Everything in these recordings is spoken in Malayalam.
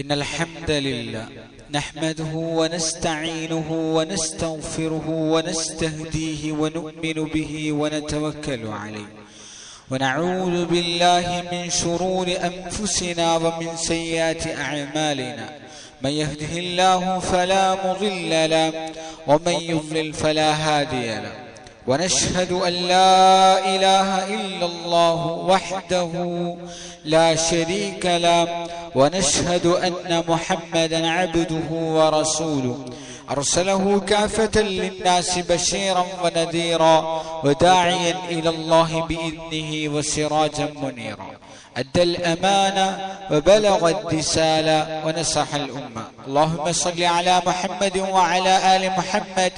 إن الحمد لله نحمده ونستعينه ونستغفره ونستهديه ونؤمن به ونتوكل عليه ونعوذ بالله من شرور أنفسنا ومن سيئات أعمالنا من يهده الله فلا مضل له ومن يضلل فلا هادي له ونشهد أن لا إله إلا الله وحده لا شريك له ونشهد أن محمدا عبده ورسوله أرسله كافة للناس بشيرا ونذيرا وداعيا إلى الله بإذنه وسراجا منيرا أدى الأمانة وبلغ الرسالة ونصح الأمة اللهم صل على محمد وعلى آل محمد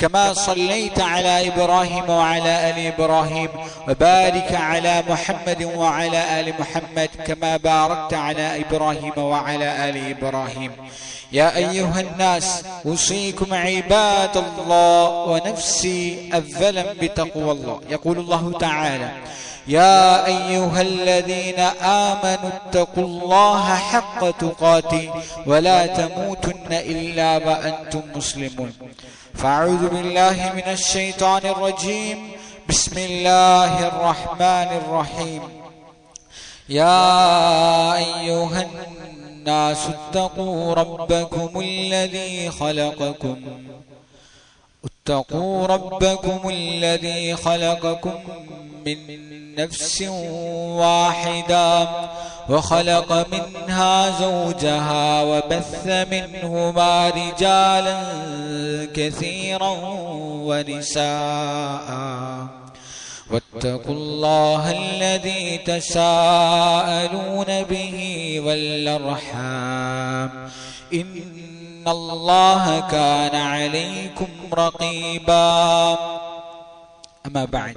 كما صليت على إبراهيم وعلى آل إبراهيم وبارك على محمد وعلى آل محمد كما باركت على إبراهيم وعلى آل إبراهيم يا أيها الناس أوصيكم عباد الله ونفسي أولا بتقوى الله يقول الله تعالى يا أيها الذين آمنوا اتقوا الله حق تقاته ولا تموتن إلا وأنتم مسلمون فأعوذ بالله من الشيطان الرجيم بسم الله الرحمن الرحيم يا أيها الناس اتقوا ربكم الذي خلقكم من نفس واحدة وخلق منها زوجها وبث منهما رجالا كثيرا ونساء واتقوا الله الذي تساءلون به والأرحام إن الله كان عليكم رقيبا أما بعد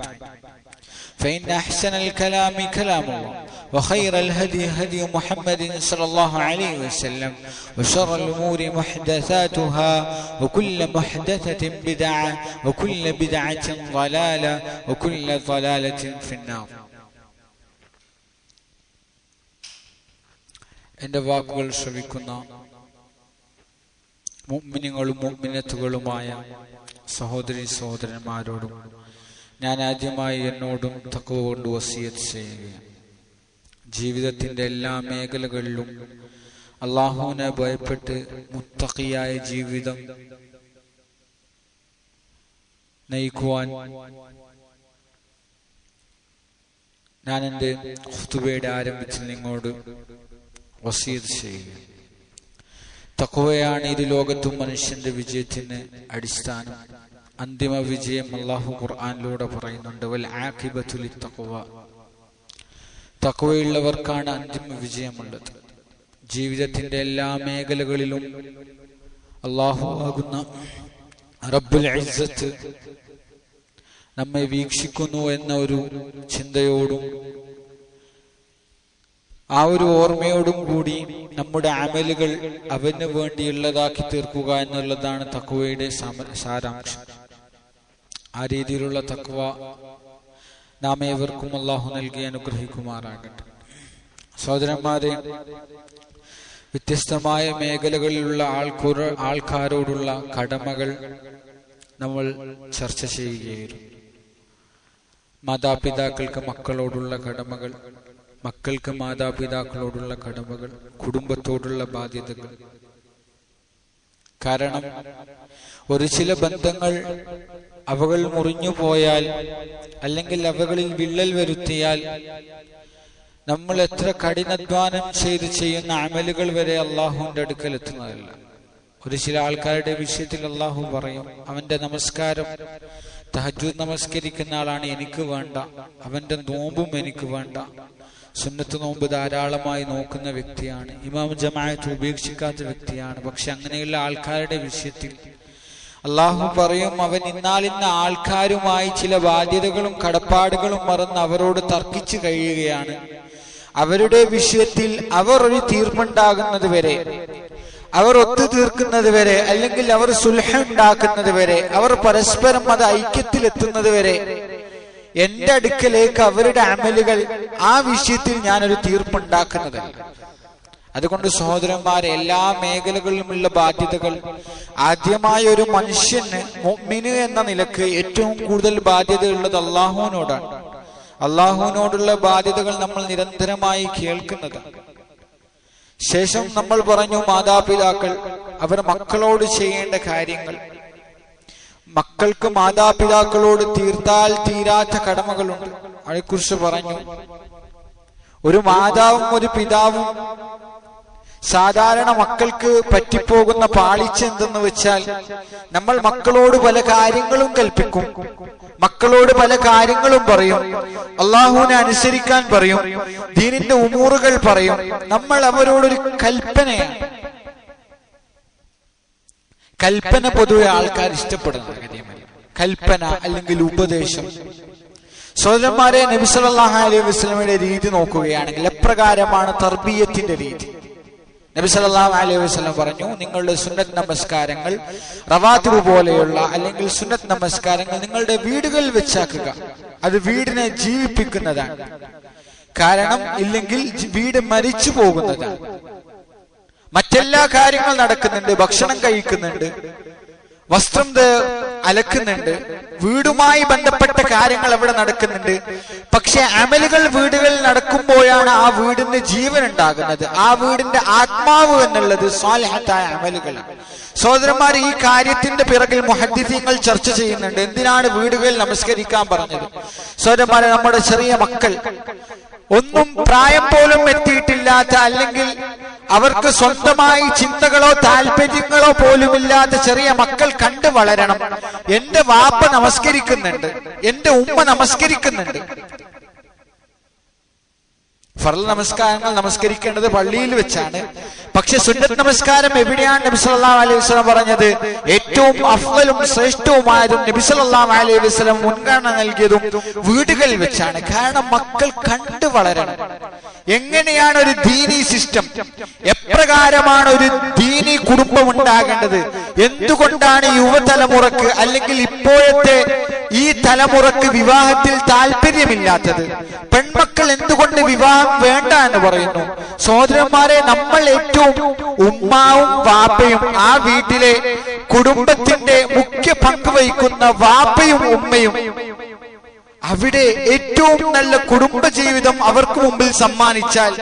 فإن أحسن الكلام كلام الله وخير الهدي هدي محمد صلى الله عليه وسلم وشر الأمور محدثاتها وكل محدثة بدعة وكل بدعة ضلالة وكل ضلالة في النار. എൻ്റെ വാക്കുകൾ ശ്രവിക്കുന്ന മുഅ്മിനീങ്ങളും മുഅ്മിനത്തുകളുമായ സഹോദരി സഹോദരന്മാരോടും ഞാൻ ആദ്യമായി എന്നോടും തഖ്വ കൊണ്ട് വസിയത്ത് ചെയ്യുകയാണ്. ജീവിതത്തിന്റെ എല്ലാ മേഖലകളിലും അല്ലാഹുവിനെ ഭയപ്പെട്ട് മുത്തഖിയായ ജീവിതം നയിക്കുവാൻ ഞാൻ എൻ്റെ ഖുതുബയുടെ ആരംഭത്തിൽ നിങ്ങളോട് വസിയത്ത് ചെയ്യുകയാണ്. തഖ്വയാണ് ഇരു ലോകത്തും മനുഷ്യന്റെ വിജയത്തിന് അടിസ്ഥാനം. അന്തിമ വിജയം അല്ലാഹു ഖുർആനിലൂടെ പറയുന്നുണ്ട്, വൽ ആഖിബതു ലിത്തഖ്വ. തഖ്വയുള്ളവർക്കാണ് അന്തിമ വിജയമുള്ളത്. ജീവിതത്തിന്റെ എല്ലാ മേഖലകളിലും അല്ലാഹു ആകുന്ന റബ്ബുൽ ഇസ്സത്ത് നമ്മെ വീക്ഷിക്കുന്നു എന്ന ഒരു ചിന്തയോടും ആ ഒരു ഓർമ്മയോടും കൂടി നമ്മുടെ അമലുകൾ അവന് വേണ്ടിയുള്ളതാക്കി തീർക്കുക എന്നുള്ളതാണ് തഖ്വയുടെ സാരാംശം. ആ രീതിയിലുള്ള തഖ്വ നാം ഏവർക്കും അല്ലാഹു നൽകി അനുഗ്രഹിക്കുമാറാകട്ടെ. സഹോദരന്മാരെ, വ്യത്യസ്തമായ മേഖലകളിലുള്ള ആൾക്കാരോടുള്ള കടമകൾ നമ്മൾ ചർച്ച ചെയ്യുകയായിരുന്നു. മാതാപിതാക്കൾക്ക് മക്കളോടുള്ള കടമകൾ, മക്കൾക്ക് മാതാപിതാക്കളോടുള്ള കടമകൾ, കുടുംബത്തോടുള്ള ബാധ്യതകൾ. കാരണം ഒരു ചില ബന്ധങ്ങൾ അവകൾ മുറിഞ്ഞു പോയാൽ അല്ലെങ്കിൽ അവകളിൽ വിള്ളൽ വരുത്തിയാൽ നമ്മൾ എത്ര കഠിനാധ്വാനം ചെയ്ത് ചെയ്യുന്ന അമലുകൾ വരെ അള്ളാഹുവിന്റെ അടുക്കൽ എത്തുന്നതല്ല. ഒരു ചില ആൾക്കാരുടെ വിഷയത്തിൽ അള്ളാഹു പറയും, അവന്റെ നമസ്കാരം തഹജ്ജുദ് നമസ്കരിക്കുന്ന ആളാണ്, എനിക്ക് വേണ്ട. അവന്റെ നോമ്പും എനിക്ക് വേണ്ട. സുന്നത്ത് നോമ്പ് ധാരാളമായി നോക്കുന്ന വ്യക്തിയാണ്, ഇമാം ജമാഅത്ത് ഉപേക്ഷിക്കാത്ത വ്യക്തിയാണ്. പക്ഷെ അങ്ങനെയുള്ള ആൾക്കാരുടെ വിഷയത്തിൽ അള്ളാഹു പറയും, അവൻ ഇന്നാലിന്ന ആൾക്കാരുമായി ചില ബാധ്യതകളും കടപ്പാടുകളും മറന്ന് അവരോട് തർക്കിച്ചു കഴിയുകയാണ്. അവരുടെ വിഷയത്തിൽ അവർ ഒരു തീർപ്പുണ്ടാകുന്നത് വരെ, അവർ ഒത്തുതീർക്കുന്നത് വരെ, അല്ലെങ്കിൽ അവർ സുൽഹ് ഉണ്ടാക്കുന്നത് വരെ, അവർ പരസ്പരം അത് ഐക്യത്തിലെത്തുന്നത് വരെ എന്റെ അടുക്കലേക്ക് അവരുടെ അമലുകൾ ആ വിഷയത്തിൽ ഞാനൊരു തീർപ്പുണ്ടാക്കുന്നതല്ല. അതുകൊണ്ട് സഹോദരന്മാരെ, എല്ലാ മേഖലകളിലുമുള്ള ബാധ്യതകൾ ആദ്യമായ ഒരു മനുഷ്യന് മുഅ്മിന് എന്ന നിലക്ക് ഏറ്റവും കൂടുതൽ ബാധ്യതയുള്ളത് അള്ളാഹുവിനോടാണ്. അള്ളാഹുവിനോടുള്ള ബാധ്യതകൾ നമ്മൾ നിരന്തരമായി കേൾക്കുന്നതാണ്. ശേഷം നമ്മൾ പറഞ്ഞു മാതാപിതാക്കൾ, അവർ മക്കളോട് ചെയ്യേണ്ട കാര്യങ്ങൾ. മക്കൾക്ക് മാതാപിതാക്കളോട് തീർത്താൽ തീരാത്ത കടമകളുണ്ട്. അതേക്കുറിച്ച് പറഞ്ഞു. ഒരു മാതാവും ഒരു പിതാവും സാധാരണ മക്കൾക്ക് പറ്റിപ്പോകുന്ന പാളിച്ച എന്തെന്ന് വെച്ചാൽ, നമ്മൾ മക്കളോട് പല കാര്യങ്ങളും കൽപ്പിക്കും, മക്കളോട് പല കാര്യങ്ങളും പറയും, അള്ളാഹുവിനെ അനുസരിക്കാൻ പറയും, ദീനിന്റെ ഉമൂറുകൾ പറയും. നമ്മൾ അവരോടൊരു കൽപ്പനയാണ്. കൽപ്പന പൊതുവെ ആൾക്കാർ ഇഷ്ടപ്പെടുന്ന കാര്യമല്ല. കൽപ്പന അല്ലെങ്കിൽ ഉപദേശം. സഹോദരന്മാരെ, നബി സല്ലല്ലാഹു അലൈഹി വസല്ലമയുടെ രീതി നോക്കുകയാണെങ്കിൽ എപ്രകാരമാണ് തർബിയത്തിന്റെ രീതി? നബി സല്ലല്ലാഹു അലൈഹി വസല്ലം പറഞ്ഞു, നിങ്ങളുടെ സുന്നത്ത് നമസ്കാരങ്ങൾ, റവാത്തിബ് പോലെയുള്ള അല്ലെങ്കിൽ സുന്നത്ത് നമസ്കാരങ്ങൾ നിങ്ങളുടെ വീടുകളിൽ വെച്ചാക്കുക. അത് വീടിനെ ജീവിപ്പിക്കുന്നതാണ്. കാരണം ഇല്ലെങ്കിൽ വീട് മരിച്ചു പോകുന്നതാണ്. മറ്റെല്ലാ കാര്യങ്ങൾ നടക്കുന്നുണ്ട്, ഭക്ഷണം കഴിക്കുന്നുണ്ട്, വസ്ത്രം അലക്കുന്നുണ്ട്, വീടുമായി ബന്ധപ്പെട്ട കാര്യങ്ങൾ അവിടെ നടക്കുന്നുണ്ട്. പക്ഷെ അമലുകൾ വീടുകളിൽ നടക്കുമ്പോഴാണ് ആ വീടിന് ജീവൻ ഉണ്ടാകുന്നത്. ആ വീടിന്റെ ആത്മാവ് എന്നുള്ളത് സ്വാലിഹത്തായ അമലുകളാണ്. സഹോദരന്മാർ, ഈ കാര്യത്തിന്റെ പിറകിൽ മുഹദ്ദിസീങ്ങൾ ചർച്ച ചെയ്യുന്നുണ്ട്. എന്തിനാണ് വീടുകളിൽ നമസ്കരിക്കാൻ പറഞ്ഞത്? സഹോദരന്മാരെ, നമ്മുടെ ചെറിയ മക്കൾ, ഒന്നും പ്രായം പോലും എത്തിയിട്ടില്ലാത്ത, അല്ലെങ്കിൽ അവർക്ക് സ്വന്തമായി ചിന്തകളോ താല്പര്യങ്ങളോ പോലുമില്ലാത്ത ചെറിയ മക്കൾ കണ്ടു വളരണം. എന്റെ വാപ്പ നമസ്കരിക്കുന്നുണ്ട്, എന്റെ ഉമ്മ നമസ്കരിക്കുന്നുണ്ട്. ഫർള് നമസ്കാരങ്ങൾ നമസ്കരിക്കേണ്ടത് പള്ളിയിൽ വെച്ചാണ്. പക്ഷെ സുന്നത്ത് നമസ്കാരം എവിടെയാണ് നബി സല്ലല്ലാഹു അലൈഹി വസല്ലം പറഞ്ഞത്? ഏറ്റവും അഫ്ളലും ശ്രേഷ്ഠവുമായതും നബി സല്ലല്ലാഹു അലൈഹി വസല്ലം മുൻഗണന നൽകിയതും വീടുകളിൽ വെച്ചാണ്. കാരണം മക്കൾ കണ്ടു വളരണം. എങ്ങനെയാണ് ഒരു ദീനി സിസ്റ്റം, എപ്രകാരമാണ് ഒരു ദീനി കുടുംബം ഉണ്ടാകേണ്ടത്, എന്തുകൊണ്ടാണ് യുവതലമുറക്ക് അല്ലെങ്കിൽ ഇപ്പോഴത്തെ ഈ തലമുറക്ക് വിവാഹത്തിൽ താല്പര്യമില്ലാത്തത്, പെൺമക്കൾ എന്തുകൊണ്ട് വിവാഹം വേണ്ട എന്ന് പറയുന്നു? സഹോദരന്മാരെ, നമ്മൾ ഏറ്റവും ഉമ്മാവും വാപ്പയും, ആ വീട്ടിലെ കുടുംബത്തിന്റെ മുഖ്യ പങ്ക് വഹിക്കുന്ന വാപ്പയും ഉമ്മയും, അവിടെ ഏറ്റവും നല്ല കുടുംബജീവിതം അവർക്ക് മുമ്പിൽ സമ്മാനിച്ചാൽ,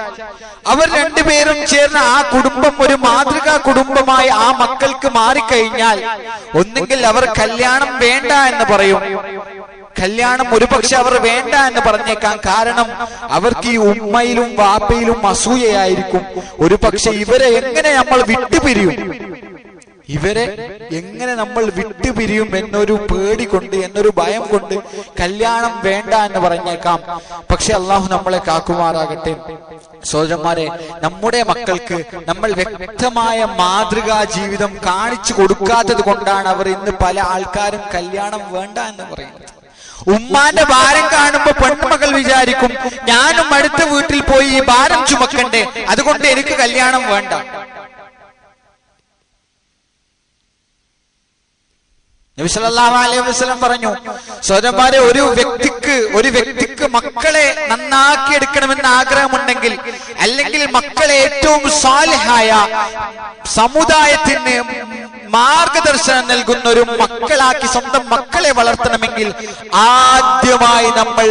അവർ രണ്ടുപേരും ചേർന്ന് ആ കുടുംബം ഒരു മാതൃകാ കുടുംബമായി ആ മക്കൾക്ക് മാറിക്കഴിഞ്ഞാൽ, ഒന്നുകിൽ അവർ കല്യാണം വേണ്ട എന്ന് പറയും. കല്യാണം ഒരുപക്ഷെ അവർ വേണ്ട എന്ന് പറഞ്ഞേക്കാം. കാരണം അവർക്ക് ഈ ഉമ്മയിലും വാപ്പയിലും അസൂയയായിരിക്കും. ഒരുപക്ഷെ ഇവരെ എങ്ങനെ നമ്മൾ വിട്ടുപിരിയും, ഇവരെ എങ്ങനെ നമ്മൾ വിട്ടുപിരിയും എന്നൊരു പേടി കൊണ്ട്, എന്നൊരു ഭയം കൊണ്ട് കല്യാണം വേണ്ട എന്ന് പറഞ്ഞേക്കാം. പക്ഷെ അള്ളാഹു നമ്മളെ കാക്കുമാറാകട്ടെ. സഹോദരന്മാരെ, നമ്മുടെ മക്കൾക്ക് നമ്മൾ വ്യക്തമായ മാതൃകാ ജീവിതം കാണിച്ചു കൊടുക്കാത്തത് കൊണ്ടാണ് അവർ ഇന്ന് പല ആൾക്കാരും കല്യാണം വേണ്ട എന്ന് പറയുന്നത്. ഉമ്മാന്റെ ഭാരം കാണുമ്പോ പെൺമകൾ വിചാരിക്കും, ഞാനും അടുത്ത വീട്ടിൽ പോയി ഈ ഭാരം ചുമക്കണ്ടേ, അതുകൊണ്ട് എനിക്ക് കല്യാണം വേണ്ട. നബി സല്ലല്ലാഹു അലൈഹി വസല്ലം പറഞ്ഞു, സഹോദരന്മാരെ, ഒരു വ്യക്തിക്ക് മക്കളെ നന്നാക്കി എടുക്കണമെന്ന് ആഗ്രഹമുണ്ടെങ്കിൽ, അല്ലെങ്കിൽ മക്കളെ ഏറ്റവും സാലിഹായ സമുദായത്തിന് മാർഗദർശനം നൽകുന്ന ഒരു മക്കളാക്കി സ്വന്തം മക്കളെ വളർത്തണമെങ്കിൽ ആദ്യമായി നമ്മൾ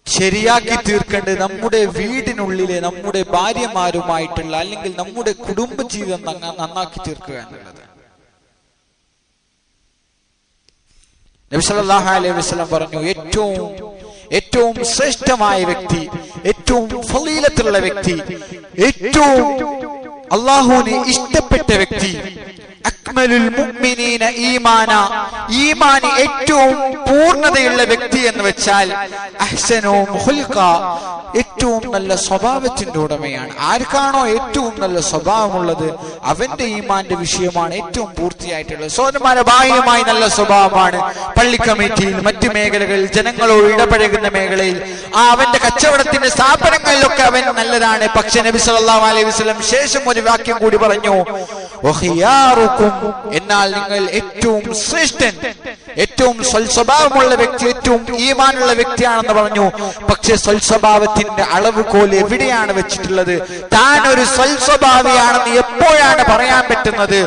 ശരിയാക്കി തീർക്കേണ്ടത് നമ്മുടെ വീടിനുള്ളിലെ നമ്മുടെ ഭാര്യമാരുമായിട്ടുള്ള അല്ലെങ്കിൽ നമ്മുടെ കുടുംബജീവിതം നന്നാക്കി തീർക്കുക എന്നുള്ളത്. നബി സല്ലല്ലാഹു അലൈഹി വസല്ലം പറഞ്ഞു, ഏറ്റവും ശ്രേഷ്ഠമായ വ്യക്തി, ഏറ്റവും ഫളീലത്തുള്ള വ്യക്തി, ഏറ്റവും അല്ലാഹുവിന് ഇഷ്ടപ്പെട്ട വ്യക്തി, അക്മലുൽ മുഅ്മിനീന ഈമാന, ഈമാനി ഏറ്റവും പൂർണ്ണതയുള്ള വ്യക്തി എന്ന് വെച്ചാൽ അഹ്സനുഹും ഖുൽഖ, ഏറ്റവും നല്ല സ്വഭാവത്തിന്റെ ഉടമയാണ്. ആർക്കാണോ ഏറ്റവും നല്ല സ്വഭാവമുള്ളത് അവന്റെ ഈമാന്റെ വിഷയമാണ് ഏറ്റവും പൂർത്തിയായിട്ടുള്ളത്. സഹോദരന്മാരെ, ബാഹ്യമായി നല്ല സ്വഭാവമാണ്, പള്ളി കമ്മിറ്റിയിൽ, മറ്റു മേഖലകളിൽ, ജനങ്ങളോട് ഇടപഴകുന്ന മേഖലയിൽ, അവന്റെ കച്ചവടത്തിന്റെ സ്ഥാപനങ്ങളിലൊക്കെ അവൻ നല്ലതാണ്. പക്ഷെ നബി സല്ലല്ലാഹു അലൈഹി വസല്ലം ശേഷം ഒരു വാക്യം കൂടി പറഞ്ഞു, എന്നാൽ നിങ്ങൾ ഏറ്റവും ശ്രേഷ്ഠൻ, ഏറ്റവും സ്വൽസ്വഭാവമുള്ള വ്യക്തി ഏറ്റവും ഈമാനുള്ള വ്യക്തിയാണെന്ന് പറഞ്ഞു. പക്ഷെ സ്വൽസ്വഭാവത്തിന്റെ അളവുകോൽ എവിടെയാണ് വെച്ചിട്ടുള്ളത്? താൻ ഒരു സ്വൽസ്വഭാവിയാണെന്ന് എപ്പോഴാണ് പറയാൻ പറ്റുന്നത്?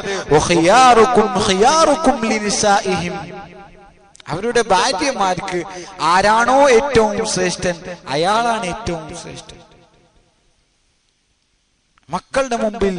അവരുടെ ഭാര്യമാർക്ക് ആരാണോ ഏറ്റവും ശ്രേഷ്ഠൻ അയാളാണ് ഏറ്റവും ശ്രേഷ്ഠൻ. മക്കളുടെ മുമ്പിൽ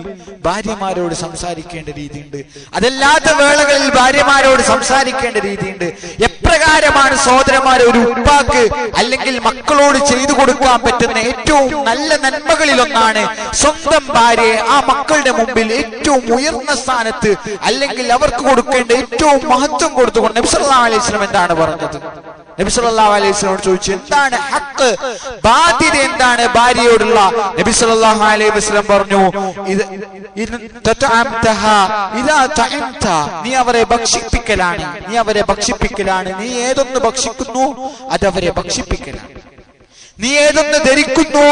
ഭാര്യമാരോട് സംസാരിക്കേണ്ട രീതിയുണ്ട്, അതല്ലാത്ത വേളകളിൽ ഭാര്യമാരോട് സംസാരിക്കേണ്ട രീതിയുണ്ട്. എപ്രകാരമാണ് സഹോദരന്മാരെ ഒരു ഉപ്പാക്ക് അല്ലെങ്കിൽ മക്കളോട് ചെയ്തു കൊടുക്കാൻ പറ്റുന്ന ഏറ്റവും നല്ല നന്മകളിൽ ഒന്നാണ് സ്വന്തം ഭാര്യയെ ആ മക്കളുടെ മുമ്പിൽ ഏറ്റവും ഉയർന്ന സ്ഥാനത്ത് അല്ലെങ്കിൽ അവർക്ക് കൊടുക്കേണ്ട ഏറ്റവും മഹത്വം കൊടുത്തുകൊണ്ട് നബി സല്ലല്ലാഹു അലൈഹി വസല്ലം എന്താണ് പറഞ്ഞത്? നബി സല്ലല്ലാഹു അലൈഹി വസല്ലം ചോദിച്ചു, എന്താണ് ഹക്ക്, ബാധ്യത എന്താണ് ഭാര്യയോടുള്ള? നബി സല്ലല്ലാഹു അലൈഹി വസല്ലം പറഞ്ഞു, നീ അവരെ ഭക്ഷിപ്പിക്കലാണ്, നീ ഏതൊന്ന് ഭക്ഷിക്കുന്നു അതവരെ ഭക്ഷിപ്പിക്കലാണ്, നീ ഏതൊന്ന് ധരിക്കുന്നു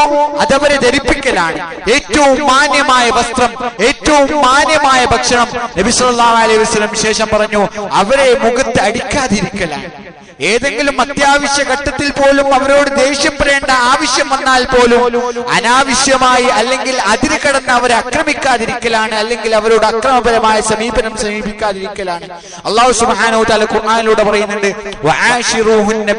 അതവരെ ധരിപ്പിക്കലാണ്. ഏറ്റവും മാന്യമായ വസ്ത്രം, ഏറ്റവും മാന്യമായ ഭക്ഷണം. നബി സല്ലല്ലാഹു അലൈഹി വസല്ലം ശേഷം പറഞ്ഞു, അവരെ മുഖത്ത് അടിക്കാതിരിക്കലാണ്. ഏതെങ്കിലും അത്യാവശ്യ ഘട്ടത്തിൽ പോലും അവരോട് ദേഷ്യപ്പെടേണ്ട ആവശ്യം വന്നാൽ പോലും അനാവശ്യമായി അല്ലെങ്കിൽ അതിര് കടന്ന് അവരെ ആക്രമിക്കാതിരിക്കലാണ്, അല്ലെങ്കിൽ അവരോട് അക്രമപരമായ സമീപനം സമീപിക്കാതിരിക്കലാണ്. അല്ലാഹു സുബ്ഹാനഹു വ തആല ഖുർആനിലൂടെ പറയുന്നുണ്ട്, വആശിറൂഹുന്ന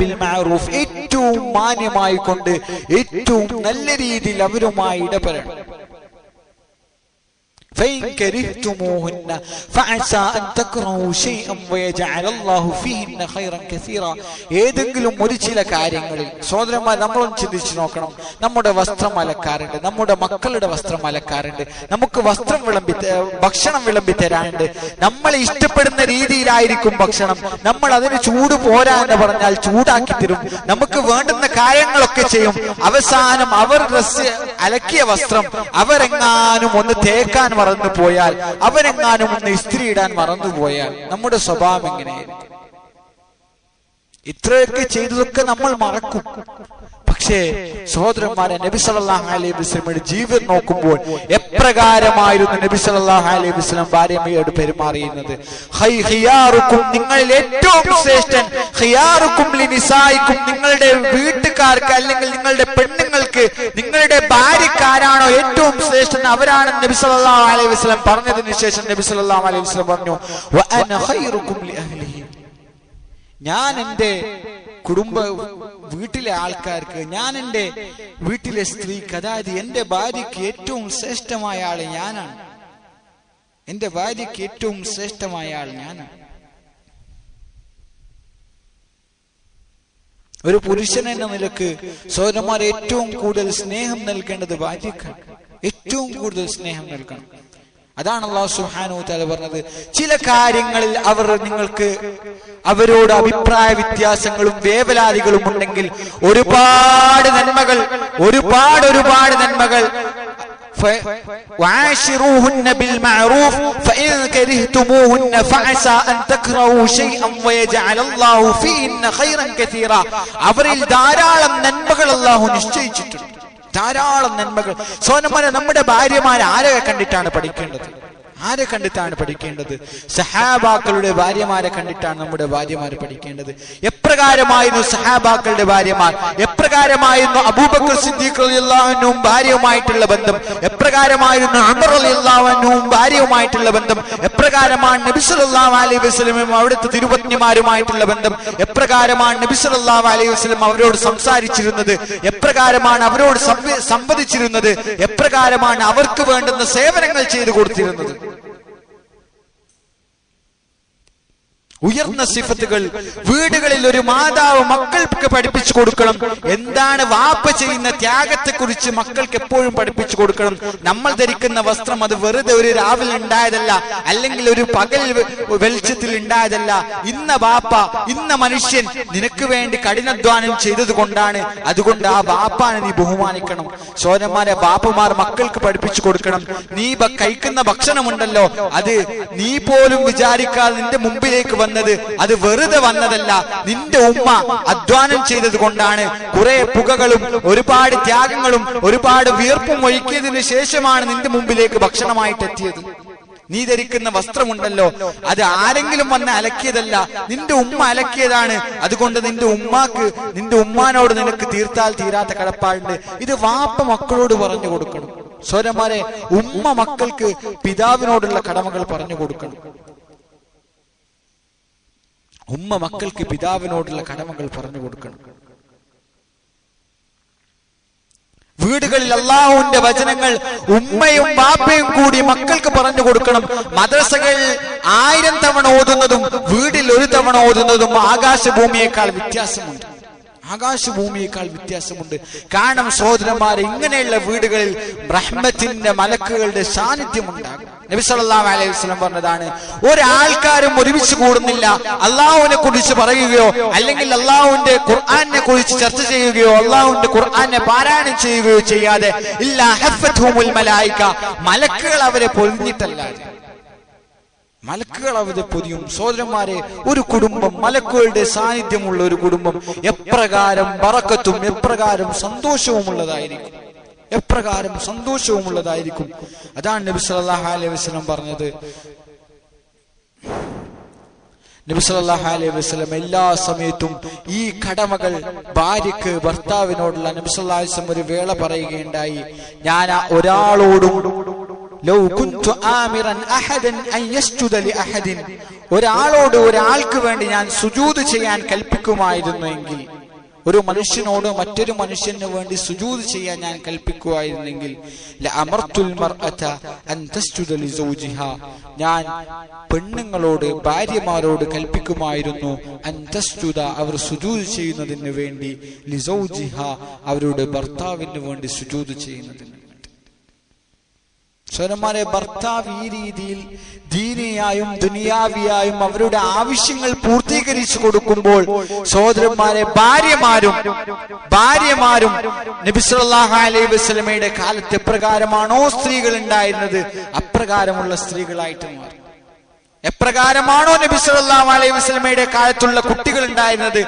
ബിൽ മഅറൂഫ്, ഏറ്റവും മാന്യമായി കൊണ്ട് ഏറ്റവും നല്ല രീതിയിൽ അവരുമായി ഇടപെടണം. فإن كرهتموهن فعسى أن تكرهوا شيئا ويجعل الله فيهن خيرا كثيرا. ഏതെങ്കിലും ഒരു ചില കാര്യങ്ങളിൽ സഹോദരന്മാർ നമ്മളൊന്ന് ചിന്തിച്ചു നോക്കണം. നമ്മുടെ വസ്ത്രം അലക്കാറുണ്ട്, നമ്മുടെ മക്കളുടെ വസ്ത്രം അലക്കാറുണ്ട്, നമുക്ക് ഭക്ഷണം വിളമ്പി തരാനുണ്ട്. നമ്മൾ ഇഷ്ടപ്പെടുന്ന രീതിയിലായിരിക്കും ഭക്ഷണം. നമ്മൾ അതിന് ചൂട് പോരാ എന്ന് പറഞ്ഞാൽ ചൂടാക്കി തരും. നമുക്ക് വേണ്ടുന്ന കാര്യങ്ങളൊക്കെ ചെയ്യും. അവസാനം അവർ അലക്കിയ വസ്ത്രം അവരെങ്ങാനും ഒന്ന് തേക്കാൻ മറന്നുപോയാൽ, അവരെങ്ങാനും ഒന്ന് ഇസ്തിരി ഇടാൻ മറന്നുപോയാൽ നമ്മുടെ സ്വഭാവം എങ്ങനെയായിരിക്കും? ഇത്രയൊക്കെ ചെയ്തതൊക്കെ നമ്മൾ മറക്കും. പക്ഷേ സഹോദരന്മാരെ, നബി സല്ലല്ലാഹു അലൈഹി വസല്ലമയുടെ ജീവിതം നോക്കുമ്പോൾ എപ്രകാരമായിരുന്നു നബി സല്ലല്ലാഹു അലൈഹി വസല്ലം ഭാര്യയോട് പെരുമാറിയിരുന്നത്? ഖിയാറുക്കും, നിങ്ങളിൽ ഏറ്റവും ശ്രേഷ്ഠൻ, ഖിയാറുക്കും ലിനിസായിക്കും, നിങ്ങളുടെ വീട്ടുകാർക്ക് അല്ലെങ്കിൽ നിങ്ങളുടെ പെണ്ണുങ്ങൾക്ക്, നിങ്ങളുടെ ഭാര്യക്കാരാണോ ഏറ്റവും ശ്രേഷ്ഠൻ അവരാണ് നബി സല്ലല്ലാഹു അലൈഹി വസല്ലം പറഞ്ഞതിന് ശേഷം നബി സല്ലല്ലാഹു അലൈഹി വസല്ലം പറഞ്ഞു, വഅന ഖൈറുക്കും ലിഅഹ്ലിഹി, ഞാൻ എൻ്റെ വീട്ടിലെ ആൾക്കാർക്ക്, ഞാൻ എൻ്റെ വീട്ടിലെ സ്ത്രീക്ക്, അതായത് എൻ്റെ ഭാര്യയ്ക്ക് ഏറ്റവും ശ്രേഷ്ഠമായ ആള് ഞാനാണ്. എൻ്റെ ഭാര്യയ്ക്ക് ഏറ്റവും ശ്രേഷ്ഠമായ ആൾ ഞാനാണ്. ഒരു പുരുഷൻ എന്ന നിലക്ക് സഹോദരന്മാർ ഏറ്റവും കൂടുതൽ സ്നേഹം നൽകേണ്ടത് ഭാര്യക്കാണ്. ഏറ്റവും കൂടുതൽ സ്നേഹം നൽകണം. അതാണ് അല്ലാഹു സുബ്ഹാനഹു വ തആല പറഞ്ഞത്. ചില കാര്യങ്ങളിൽ അവരോട് അഭിപ്രായ വ്യത്യാസങ്ങളും വേവലാതികളും ഉണ്ടെങ്കിൽ ഒരുപാട് നന്മകൾ وعاشروهن بالمعروف فإن كرهتموهن فعسى أن تكرهوا شيئا ويجعل الله فيهن خيرا كثيرا. അവരിൽ ധാരാളം നന്മകൾ അല്ലാഹു നിശ്ചയിച്ചിട്ടുണ്ട്, ധാരാളം നന്മകൾ. സോനമാരെ, നമ്മുടെ ഭാര്യമാരെ ആരെ കണ്ടിട്ടാണ് പഠിക്കേണ്ടത്? സഹാബാക്കളുടെ ഭാര്യമാരെ കണ്ടിട്ടാണ് നമ്മുടെ ഭാര്യമാർ പഠിക്കേണ്ടത്. എപ്രകാരമായിരുന്നു സഹാബാക്കളുടെ ഭാര്യമാർ? എപ്രകാരമായിരുന്നു അബൂബക്കർ സിദ്ദീഖ് റളിയല്ലാഹു അൻഹുവും ഭാര്യയുമായിട്ടുള്ള ബന്ധം? എപ്രകാരമായിരുന്നു ഉമർ റളിയല്ലാഹു അൻഹുവും ഭാര്യയുമായിട്ടുള്ള ബന്ധം? എപ്രകാരമാണ് നബി സല്ലല്ലാഹു അലൈഹി വസല്ലം അവിടുത്തെ തിരുപത്നിമാരുമായിട്ടുള്ള ബന്ധം? എപ്രകാരമാണ് നബി സല്ലല്ലാഹു അലൈഹി വസല്ലം അവരോട് സംസാരിച്ചിരുന്നത്? എപ്രകാരമാണ് അവരോട് സംവദിച്ചിരുന്നത്? എപ്രകാരമാണ് അവർക്ക് വേണ്ടുന്ന സേവനങ്ങൾ ചെയ്തു കൊടുത്തിരുന്നത്? ഉയർന്ന സിഫത്തുകൾ വീടുകളിൽ ഒരു മാതാവ് മക്കൾക്ക് പഠിപ്പിച്ചു കൊടുക്കണം. എന്താണ് വാപ്പ ചെയ്യുന്ന ത്യാഗത്തെ കുറിച്ച് മക്കൾക്ക് എപ്പോഴും പഠിപ്പിച്ചു കൊടുക്കണം. നമ്മൾ ധരിക്കുന്ന വസ്ത്രം അത് വെറുതെ ഒരു രാവിലെ ഉണ്ടായതല്ല, അല്ലെങ്കിൽ ഒരു പകൽ വെളിച്ചത്തിൽ ഉണ്ടായതല്ല. ഇന്ന വാപ്പ, ഇന്ന മനുഷ്യൻ നിനക്ക് വേണ്ടി കഠിനാധ്വാനം ചെയ്തത് കൊണ്ടാണ്. അതുകൊണ്ട് ആ വാപ്പാനെ നീ ബഹുമാനിക്കണം. സോദരന്മാരെ, ബാപ്പമാർ മക്കൾക്ക് പഠിപ്പിച്ചു കൊടുക്കണം. നീ കഴിക്കുന്ന ഭക്ഷണമുണ്ടല്ലോ, അത് നീ പോലും വിചാരിക്കാതെ നിന്റെ മുമ്പിലേക്ക് വന്നത് അത് വെറുതെ വന്നതല്ല. നിന്റെ ഉമ്മ അധ്വാനം ചെയ്തത് കൊണ്ടാണ്. കുറെ പുകകളും ഒരുപാട് ത്യാഗങ്ങളും ഒരുപാട് വിയർപ്പും ഒഴുക്കിയതിനു ശേഷമാണ് നിന്റെ മുമ്പിലേക്ക് ഭക്ഷണമായിട്ട് എത്തിയത്. നീ ധരിക്കുന്ന വസ്ത്രമുണ്ടല്ലോ അത് ആരെങ്കിലും വന്ന് അലക്കിയതല്ല, നിന്റെ ഉമ്മ അലക്കിയതാണ്. അതുകൊണ്ട് നിന്റെ ഉമ്മാനോട് നിനക്ക് തീർത്താൽ തീരാത്ത കടപ്പാടുണ്ട്. ഇത് വാപ്പ മക്കളോട് പറഞ്ഞു കൊടുക്കണം. സഹോദരന്മാരെ, ഉമ്മ മക്കൾക്ക് പിതാവിനോടുള്ള കടമകൾ പറഞ്ഞു കൊടുക്കണം. ഉമ്മ മക്കൾക്ക് പിതാവിനോടുള്ള കടമകൾ പറഞ്ഞു കൊടുക്കണം. വീടുകളിൽ അള്ളാഹുവിന്റെ വചനങ്ങൾ ഉമ്മയും ബാപ്പയും കൂടി മക്കൾക്ക് പറഞ്ഞു കൊടുക്കണം. മദ്രസകൾ 1000 തവണ ഓതുന്നതും വീട്ടിൽ 1 തവണ ഓതുന്നതും ആകാശഭൂമിയേക്കാൾ വ്യത്യാസമുണ്ട്. കാരണം സഹോദരന്മാരെ, ഇങ്ങനെയുള്ള വീടുകളിൽ റഹ്മത്തിന്റെ മലക്കുകളുടെ സാന്നിധ്യം ഉണ്ടാകും. നബി സല്ലല്ലാഹു അലൈഹി വസല്ലം പറഞ്ഞതാണ്, ഒരാൾക്കാരും ഒരുമിച്ച് കൂടുന്നില്ല അള്ളാഹുവിനെ കുറിച്ച് പറയുകയോ അല്ലെങ്കിൽ അള്ളാഹുവിന്റെ ഖുർആനെ കുറിച്ച് ചർച്ച ചെയ്യുകയോ അള്ളാഹുവിന്റെ ഖുർആനെ പാരായണം ചെയ്യുകയോ ചെയ്യാതെ ഇല്ലാ ഹഫ്ഫത്ഹുമുൽ മലായിക, മലക്കുകൾ അവരെ പൊതിഞ്ഞിട്ടല്ലാതെ. മലക്കുകൾ അവരെ പൊതിയും. സഹോദരന്മാരെ, ഒരു കുടുംബം മലക്കുകളുടെ സാന്നിധ്യമുള്ള ഒരു കുടുംബം എപ്രകാരം ബറക്കത്തും എപ്രകാരം സന്തോഷവുമുള്ളതായിരിക്കും. അതാണ് നബി സല്ലല്ലാഹു അലൈഹി വസല്ലം പറഞ്ഞത്. നബി സല്ലല്ലാഹു അലൈഹി വസല്ലം എല്ലാ സമയത്തും ഈ കടമകൾ ഭാര്യക്ക് ഭർത്താവിനോടുള്ള നബി സല്ലല്ലാഹു അലൈഹി വസല്ലം ഒരു വേള പറയുകയുണ്ടായി, ഞാൻ ഒരാളോടും ലൗ കുൻതു ആമിറൻ അഹദൻ അൻ യസ്ജുദ ലി അഹദിൻ, ഒരാൾക്ക് വേണ്ടി ഞാൻ സുജൂദ് ചെയ്യാൻ കൽപ്പിക്കുമായിരുന്നെങ്കിൽ, ഒരു മനുഷ്യനോട് മറ്റൊരു മനുഷ്യന് വേണ്ടി സുജൂദ് ചെയ്യാൻ ഞാൻ കൽപ്പിക്കുമായിരുന്നെങ്കിൽ ലഅമർതുൽ മർഅത അൻ തസ്ജുദ ലി സൗജിഹാ, ഞാൻ പെണ്ണുങ്ങളോട് ഭാര്യമാരോട് കൽപ്പിക്കുമായിരുന്നു അൻ തസ്ജുദ, അവർ സുജൂദ് ചെയ്യുന്നതിന് വേണ്ടി, ലി സൗജിഹാ, അവരുടെ ഭർത്താവിന് വേണ്ടി സുജൂദ് ചെയ്യുന്നതിന്. സഹോദരന്മാരെ, ഭർത്താവ് ഈ രീതിയിൽ ദീനിയായും ദുനിയാവിയായും അവരുടെ ആവശ്യങ്ങൾ പൂർത്തീകരിച്ചു കൊടുക്കുമ്പോൾ സഹോദരന്മാരെ, ഭാര്യമാരും നബി സല്ലല്ലാഹു അലൈഹി വസല്ലമയുടെ കാലത്ത് എപ്രകാരമാണോ സ്ത്രീകൾ ഉണ്ടായിരുന്നത് അപ്രകാരമുള്ള സ്ത്രീകളായിട്ട് മാറി. എപ്രകാരമാണോ നബി സല്ലല്ലാഹു അലൈഹി വസല്ലമയുടെ കാലത്തുള്ള കുട്ടികൾ ഉണ്ടായിരുന്നത്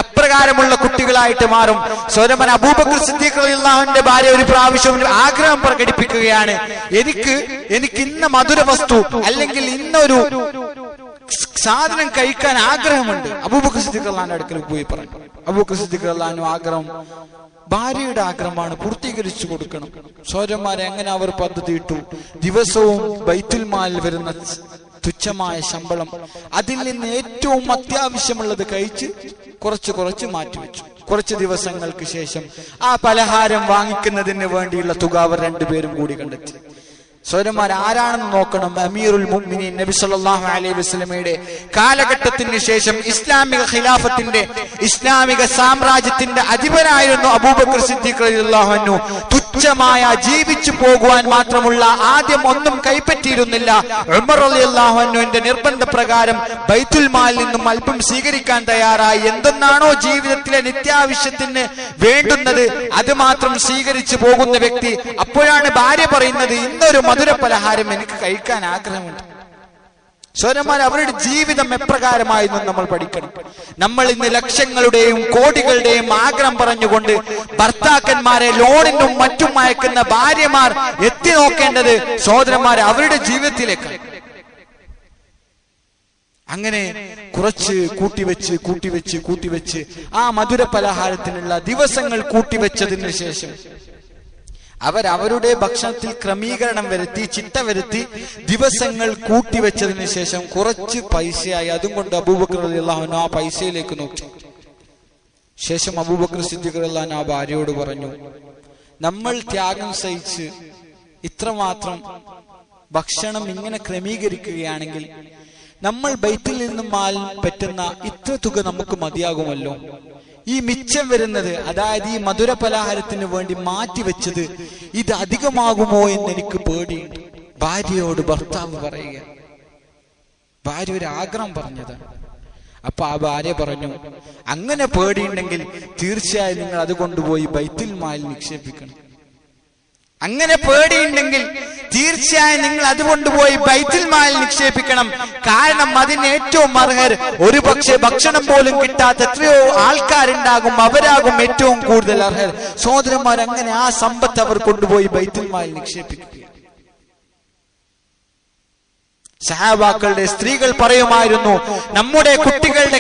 അപ്രകാരമുള്ള കുട്ടികളായിട്ട് മാറും. സഹോദരൻ അബൂബക്കർ സിദ്ദീഖ് റളിയല്ലാഹു അൻഹുവിന്റെ ഭാര്യ ഒരു പ്രാവശ്യം ആഗ്രഹം പ്രകടിപ്പിക്കുകയാണ്, എനിക്ക് ഇന്ന മധുര വസ്തു അല്ലെങ്കിൽ ഇന്നൊരു സാധനം കഴിക്കാൻ ആഗ്രഹമുണ്ട്. അബൂബക്കർ സിദ്ദീഖ് റളിയല്ലാഹു അൻഹുവിന്റെ അടുക്കൽ പോയി പറഞ്ഞു. അബൂബക്കർ സിദ്ദീഖ് റളിയല്ലാഹു അൻഹു ആഗ്രഹം ഭാര്യയുടെ ആഗ്രഹമാണ്, പൂർത്തീകരിച്ചു കൊടുക്കണം. സഹോദരന്മാരെ, അങ്ങനെ അവർ പദ്ധതിയിട്ടു. ദിവസവും ബൈത്തുൽ മാലിൽ വരുന്ന തുച്ഛമായ ശമ്പളം, അതിൽ നിന്ന് ഏറ്റവും അത്യാവശ്യമുള്ളത് കഴിച്ച് കുറച്ച് മാറ്റിവെച്ചു. കുറച്ച് ദിവസങ്ങൾക്ക് ശേഷം ആ പലഹാരം വാങ്ങിക്കുന്നതിന് വേണ്ടിയുള്ള തുക അവർ രണ്ടുപേരും കൂടി കണ്ടെത്തി. സഹോദരന്മാർ, ആരാണെന്ന് നോക്കണം. അമീറുൽ മുഅ്മിനീൻ നബി സല്ലല്ലാഹു അലൈഹി വസല്ലമയുടെ കാലഘട്ടത്തിന് ശേഷം ഇസ്ലാമിക ഖിലാഫത്തിന്റെ, ഇസ്ലാമിക സാമ്രാജ്യത്തിന്റെ അധിപനായിരുന്നു അബൂബക്കർ സിദ്ദീഖ് റളിയല്ലാഹു അൻഹു. തുച്ഛമായ ജീവിച്ചു പോകുവാൻ മാത്രമുള്ള ആദ്യം ഒന്നും കൈപ്പറ്റിയിരുന്നില്ല. ഉമർ റളിയല്ലാഹു അൻഹുവിന്റെ നിർബന്ധപ്രകാരം ബൈത്തുൽ മാലിൽ നിന്നും അല്പം സ്വീകരിക്കാൻ തയ്യാറായി. എന്തെന്നാണോ ജീവിതത്തിലെ നിത്യാവശ്യത്തിന് വേണ്ടുന്നത് അത് മാത്രം സ്വീകരിച്ചു പോകുന്ന വ്യക്തി. അപ്പോഴാണ് ഭാര്യ പറയുന്നത്, ഇന്നൊരു മധുര പലഹാരം എനിക്ക് കഴിക്കാൻ ആഗ്രഹമുണ്ട്. സഹോദരന്മാർ, അവരുടെ ജീവിതം എപ്രകാരമായിരുന്നു നമ്മൾ പഠിക്കണം. നമ്മൾ ഇന്ന് ലക്ഷങ്ങളുടെയും കോടികളുടെയും ആഗ്രഹം പറഞ്ഞുകൊണ്ട് ഭർത്താക്കന്മാരെ ലോണിനും മറ്റും അയക്കുന്ന ഭാര്യമാർ എത്തി നോക്കേണ്ടത് സഹോദരന്മാരെ അവരുടെ ജീവിതത്തിലേക്ക്. അങ്ങനെ കുറച്ച് കൂട്ടിവെച്ച് ആ മധുര പലഹാരത്തിനുള്ള ദിവസങ്ങൾ കൂട്ടിവെച്ചതിന് ശേഷം അവരുടെ ഭക്ഷണത്തിൽ ക്രമീകരണം വരുത്തി, ചിട്ട വരുത്തി, ദിവസങ്ങൾ കൂട്ടിവെച്ചതിന് ശേഷം കുറച്ച് പൈസയായി. അതും കൊണ്ട് അബൂബക്കർ റളിയല്ലാഹു അൻഹു ആ പൈസയിലേക്ക് നോക്കി. ശേഷം അബൂബക്കർ സിദ്ദീഖ് റളിയല്ലാഹു അൻഹു ആ ഭാര്യയോട് പറഞ്ഞു, നമ്മൾ ത്യാഗം സഹിച്ച് ഇത്രമാത്രം ഭക്ഷണം ഇങ്ങനെ ക്രമീകരിക്കുകയാണെങ്കിൽ നമ്മൾ ബൈത്തിൽ നിന്നും പറ്റുന്ന ഇത്ര തുക നമുക്ക് മതിയാകുമല്ലോ. ഈ മിച്ചം വരുന്നത്, അതായത് ഈ മധുര പലഹാരത്തിന് വേണ്ടി മാറ്റിവെച്ചത്, ഇത് അധികമാകുമോ എന്ന് എനിക്ക് പേടിയുണ്ട്. ഭാര്യയോട് ഭർത്താവ് പറയുക. ഭാര്യ ഒരു ആഗ്രഹം പറഞ്ഞതാണ്. അപ്പൊ ആ ഭാര്യ പറഞ്ഞു, അങ്ങനെ പേടിയുണ്ടെങ്കിൽ തീർച്ചയായും നിങ്ങൾ അത് കൊണ്ടുപോയി ബൈത്തുൽ മാലിൽ നിക്ഷേപിക്കണം. അങ്ങനെ പേടിയുണ്ടെങ്കിൽ തീർച്ചയായും നിങ്ങൾ അത് കൊണ്ടുപോയി ബൈത്തുൽ മാലിൽ നിക്ഷേപിക്കണം. കാരണം അതിന് ഏറ്റവും അർഹർ, ഒരു പക്ഷേ ഭക്ഷണം പോലും കിട്ടാത്ത എത്രയോ ആൾക്കാരുണ്ടാകും, അവരാകും ഏറ്റവും കൂടുതൽ അർഹർ. സഹോദരന്മാർ, അങ്ങനെ ആ സമ്പത്ത് അവർ കൊണ്ടുപോയി ബൈത്തുൽ മാലിൽ നിക്ഷേപിക്കുക. സഹാബാക്കളുടെ സ്ത്രീകൾ പറയുമായിരുന്നു, നമ്മുടെ കുട്ടികളുടെ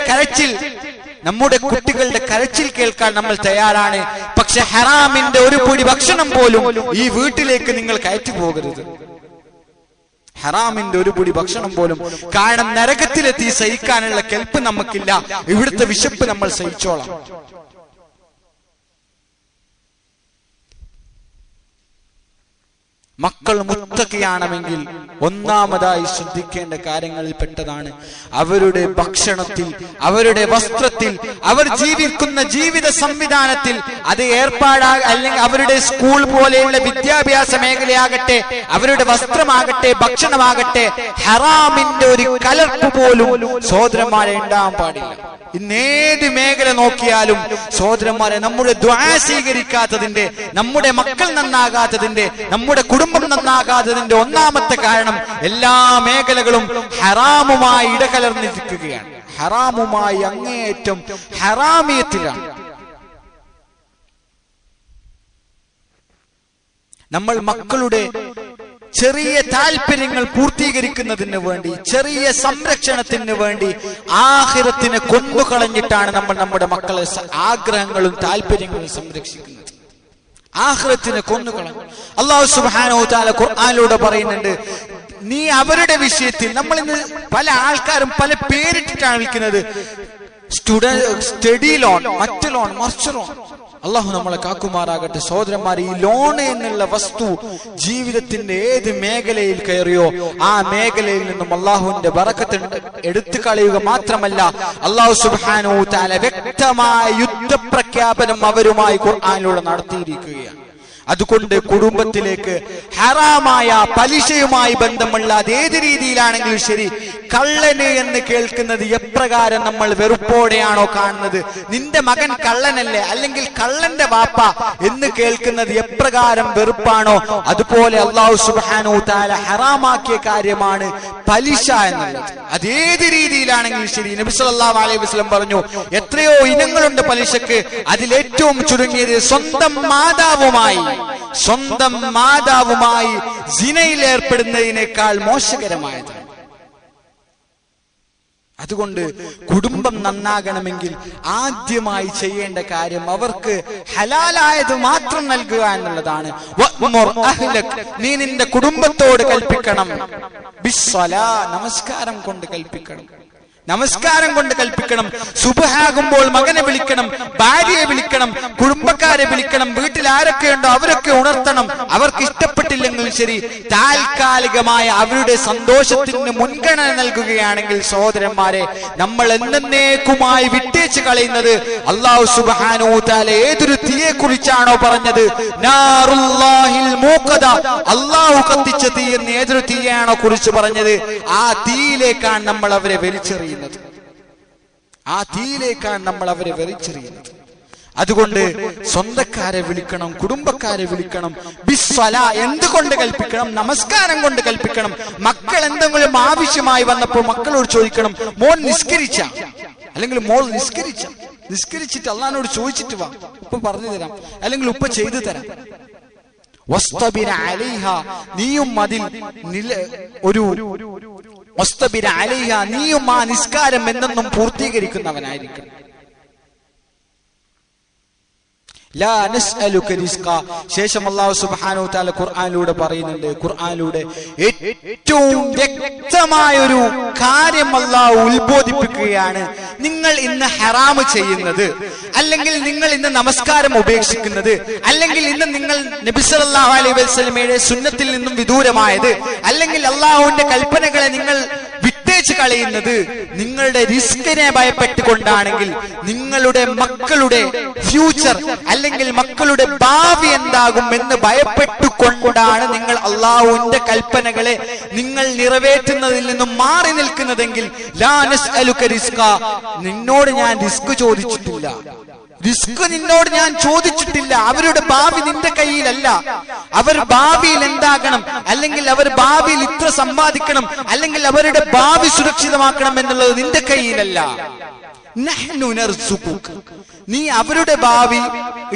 കരച്ചിൽ കേൾക്കാൻ നമ്മൾ തയ്യാറാണ്, പക്ഷെ ഹറാമിന്റെ ഒരു പൊടി ഭക്ഷണം പോലും ഈ വീട്ടിലേക്ക് നിങ്ങൾ കയറ്റി പോകരുത്. ഹറാമിന്റെ ഒരു പൊടി ഭക്ഷണം പോലും. കാരണം നരകത്തിലെത്തി സഹിക്കാനുള്ള കെൽപ്പ് നമുക്കില്ല. ഇവിടുത്തെ വിശപ്പ് നമ്മൾ സഹിച്ചോളാം. മക്കൾ മുത്തക്കിയാണെങ്കിൽ ഒന്നാമതായി ശ്രദ്ധിക്കേണ്ട കാര്യങ്ങളിൽ പെട്ടതാണ് അവരുടെ ഭക്ഷണത്തിൽ, അവരുടെ വസ്ത്രത്തിൽ, അവർ ജീവിക്കുന്ന ജീവിത സംവിധാനത്തിൽ, അത് അല്ലെങ്കിൽ അവരുടെ സ്കൂൾ പോലെയുള്ള വിദ്യാഭ്യാസ മേഖലയാകട്ടെ, അവരുടെ വസ്ത്രമാകട്ടെ, ഭക്ഷണമാകട്ടെ, ഹറാമിന്റെ ഒരു കലർപ്പ് പോലും സഹോദരന്മാരെ ഉണ്ടാകാൻ പാടില്ല. ഇന്നേത് മേഖല നോക്കിയാലും സഹോദരന്മാരെ, നമ്മുടെ ദുആ സ്വീകരിക്കാത്തതിന്റെ, നമ്മുടെ മക്കൾ നന്നാകാത്തതിന്റെ, നമ്മുടെ കുടുംബം നന്നാകാത്തതിന്റെ ഒന്നാമത്തെ കാരണം എല്ലാ മേഖലകളും ഹറാമുമായി ഇടകലർന്നിരിക്കുകയാണ്. ഹറാമുമായി അങ്ങേയറ്റം ഹറാമിയത്തിലാണ്. നമ്മൾ മക്കളുടെ ചെറിയ താല്പര്യങ്ങൾ പൂർത്തീകരിക്കുന്നതിന് വേണ്ടി, ചെറിയ സംരക്ഷണത്തിന് വേണ്ടി ആഖിറത്തിനെ കൊന്നുകളഞ്ഞിട്ടാണ് നമ്മൾ നമ്മുടെ മക്കളെ ആഗ്രഹങ്ങളും താല്പര്യങ്ങളും സംരക്ഷിക്കുന്നത്. ആഖിറത്തിനെ കൊന്നുകളഞ്ഞു. അല്ലാഹു സുബ്ഹാനഹു വ തആല ഖുർആനിലൂടെ പറയുന്നുണ്ട്, നീ അവരുടെ വിഷയത്തിൽ, നമ്മൾ ഇന്ന് പല ആൾക്കാരും പല പേരിട്ടിട്ടാണ് വിളിക്കുന്നത്. സ്റ്റഡി ലോൺ, മറ്റു ലോൺ, മറിച്ച് ലോൺ. അള്ളാഹു നമ്മളെ കാക്കുമാറാകട്ടെ. സഹോദരന്മാർ, ഈ ലോൺ എന്നുള്ള വസ്തു ജീവിതത്തിന്റെ ഏത് മേഖലയിൽ കയറിയോ ആ മേഖലയിൽ നിന്നും അള്ളാഹുവിന്റെ ബറക്കത്ത് എടുത്തു കളയുക മാത്രമല്ല, അള്ളാഹു സുബ്ഹാനഹു വ തആല വ്യക്തമായ യുദ്ധപ്രഖ്യാപനം അവരുമായി ഖുർആനിലൂടെ നടത്തിയിരിക്കുകയാണ്. അതുകൊണ്ട് കുടുംബത്തിലേക്ക് ഹറാമായ പലിശയുമായി ബന്ധമുള്ള അതേത് രീതിയിലാണെങ്കിലും ശരി, കള്ളന് എന്ന് കേൾക്കുന്നത് എപ്രകാരം നമ്മൾ വെറുപ്പോടെയാണോ കാണുന്നത്, നിന്റെ മകൻ കള്ളനല്ലേ, അല്ലെങ്കിൽ കള്ളന്റെ വാപ്പ എന്ന് കേൾക്കുന്നത് എപ്രകാരം വെറുപ്പാണോ, അതുപോലെ അല്ലാഹു സുബ്ഹാനഹു വ തആല ഹറാമാക്കിയ കാര്യമാണ് പലിശ എന്നുള്ളത്. അതേത് രീതിയിലാണെങ്കിലും ശരി. നബി സല്ലല്ലാഹു അലൈഹി വസല്ലം പറഞ്ഞു, എത്രയോ ഇനങ്ങളുണ്ട് പലിശക്ക്, അതിലേറ്റവും ചുരുങ്ങിയത് സ്വന്തം മാതാവുമായി സിനയിൽ ഏർപ്പെടുന്നതിനേക്കാൾ മോശകരമായത്. അതുകൊണ്ട് കുടുംബം നന്നാകണമെങ്കിൽ ആദ്യമായി ചെയ്യേണ്ട കാര്യം അവർക്ക് ഹലാലായത് മാത്രം നൽകുക എന്നുള്ളതാണ്. നീ നിന്റെ കുടുംബത്തോട് കൽപ്പിക്കണം, ബിസ്സലാ, നമസ്കാരം കൊണ്ട് കൽപ്പിക്കണം. നമസ്കാരം കൊണ്ട് കൽപ്പിക്കണം. സുബ്ഹാകുമ്പോൾ മകനെ വിളിക്കണം, ഭാര്യയെ വിളിക്കണം, കുടുംബക്കാരെ വിളിക്കണം, വീട്ടിൽ ആരൊക്കെയുണ്ടോ അവരൊക്കെ ഉണർത്തണം. അവർക്ക് ഇഷ്ടപ്പെട്ടില്ലെങ്കിലും ശരി, താൽക്കാലികമായ അവരുടെ സന്തോഷത്തിന് മുൻഗണന നൽകുകയാണെങ്കിൽ സഹോദരന്മാരെ, നമ്മൾ എന്നേക്കുമായി വിട്ടേച്ച് കളയുന്നത് അല്ലാഹു സുബ്ഹാനഹു വ തആല ഏതൊരു തീയെ കുറിച്ചാണോ പറഞ്ഞത്, നാറുല്ലാഹിൽ മൂഖദ, അല്ലാഹു കത്തിച്ച തീ എന്ന് ഏതൊരു തീയാണോ കുറിച്ച് പറഞ്ഞത്, ആ തീയിലേക്കാണ് നമ്മൾ അവരെ വലിച്ചെറിയുന്നത്. അതുകൊണ്ട് സ്വന്തക്കാരെ വിളിക്കണം, കുടുംബക്കാരെ വിളിക്കണം. ബിസ്സലാ, എന്തുകൊണ്ട് കൽപ്പിക്കണം? നമസ്കാരം കൊണ്ട് കൽപ്പിക്കണം. മക്കൾ എന്തെങ്കിലും ആവശ്യമായി വന്നപ്പോൾ മക്കളോട് ചോദിക്കണം, മോൻ നിസ്കരിച്ച, അല്ലെങ്കിൽ മോൾ നിസ്കരിച്ചിട്ട് അള്ളാഹിനോട് ചോദിച്ചിട്ട് വാ, ഉപ്പ പറഞ്ഞു തരാം, അല്ലെങ്കിൽ ഉപ്പ ചെയ്തു തരാം. വസ്തബിർ അലൈഹ, നീയും അതിൽ വസ്തബിർ അലൈഹ, നീയും ആ നിസ്കാരം എന്നെന്നും പൂർത്തീകരിക്കുന്നവനായിരിക്കണം. ലാ നസ്അലുക റിസ്ക. ശേഷം അല്ലാഹു സുബ്ഹാനഹു വ തആല ഖുർആനിലൂടെ പറയുന്നുണ്ട്, ഖുർആനിലൂടെ ഏറ്റവും വ്യക്തമായ ഒരു കാര്യം അല്ലാഹു ഉത്ബോധിപ്പിക്കുകയാണ്. നിങ്ങൾ ഇന്ന് ഹറാം ചെയ്യുന്നത്, അല്ലെങ്കിൽ നിങ്ങൾ ഇന്ന് നമസ്കാരം ഉപേക്ഷിക്കുന്നത്, അല്ലെങ്കിൽ ഇന്ന് നിങ്ങൾ നബി സല്ലല്ലാഹു അലൈഹി വസല്ലമയുടെ സുന്നത്തിൽ നിന്നും വിദൂരമായത്, അല്ലെങ്കിൽ അല്ലാഹുവിന്റെ കൽപ്പനകളെ നിങ്ങൾ വിട്ടേച്ച് കളയുന്നത് നിങ്ങളുടെ റിസ്കിനെ ഭയപ്പെട്ടുകൊണ്ടാണെങ്കിൽ, നിങ്ങളുടെ മക്കളുടെ ഫ്യൂച്ചർ അല്ലെങ്കിൽ മക്കളുടെ ഭാവി എന്താകും എന്ന് ഭയപ്പെട്ടുകൊണ്ടാണ് നിങ്ങൾ അള്ളാഹുവിന്റെ കൽപ്പനകളെ നിങ്ങൾ നിറവേറ്റുന്നതിൽ നിന്നും മാറി നിൽക്കുന്നതെങ്കിൽ, ലാ നസ്അലുക റിസ്ക, നിന്നോട് ഞാൻ റിസ്ക് ചോദിച്ചിട്ടില്ല, അവരുടെ ഭാവി നിന്റെ കയ്യിലല്ല. അവർ ഭാവിയിൽ എന്താകണം, അല്ലെങ്കിൽ അവർ ഭാവിയിൽ ഇത്ര സമ്പാദിക്കണം, അല്ലെങ്കിൽ അവരുടെ ഭാവി സുരക്ഷിതമാക്കണം എന്നുള്ളത് നിന്റെ കയ്യിലല്ല. നീ അവരുടെ ഭാവി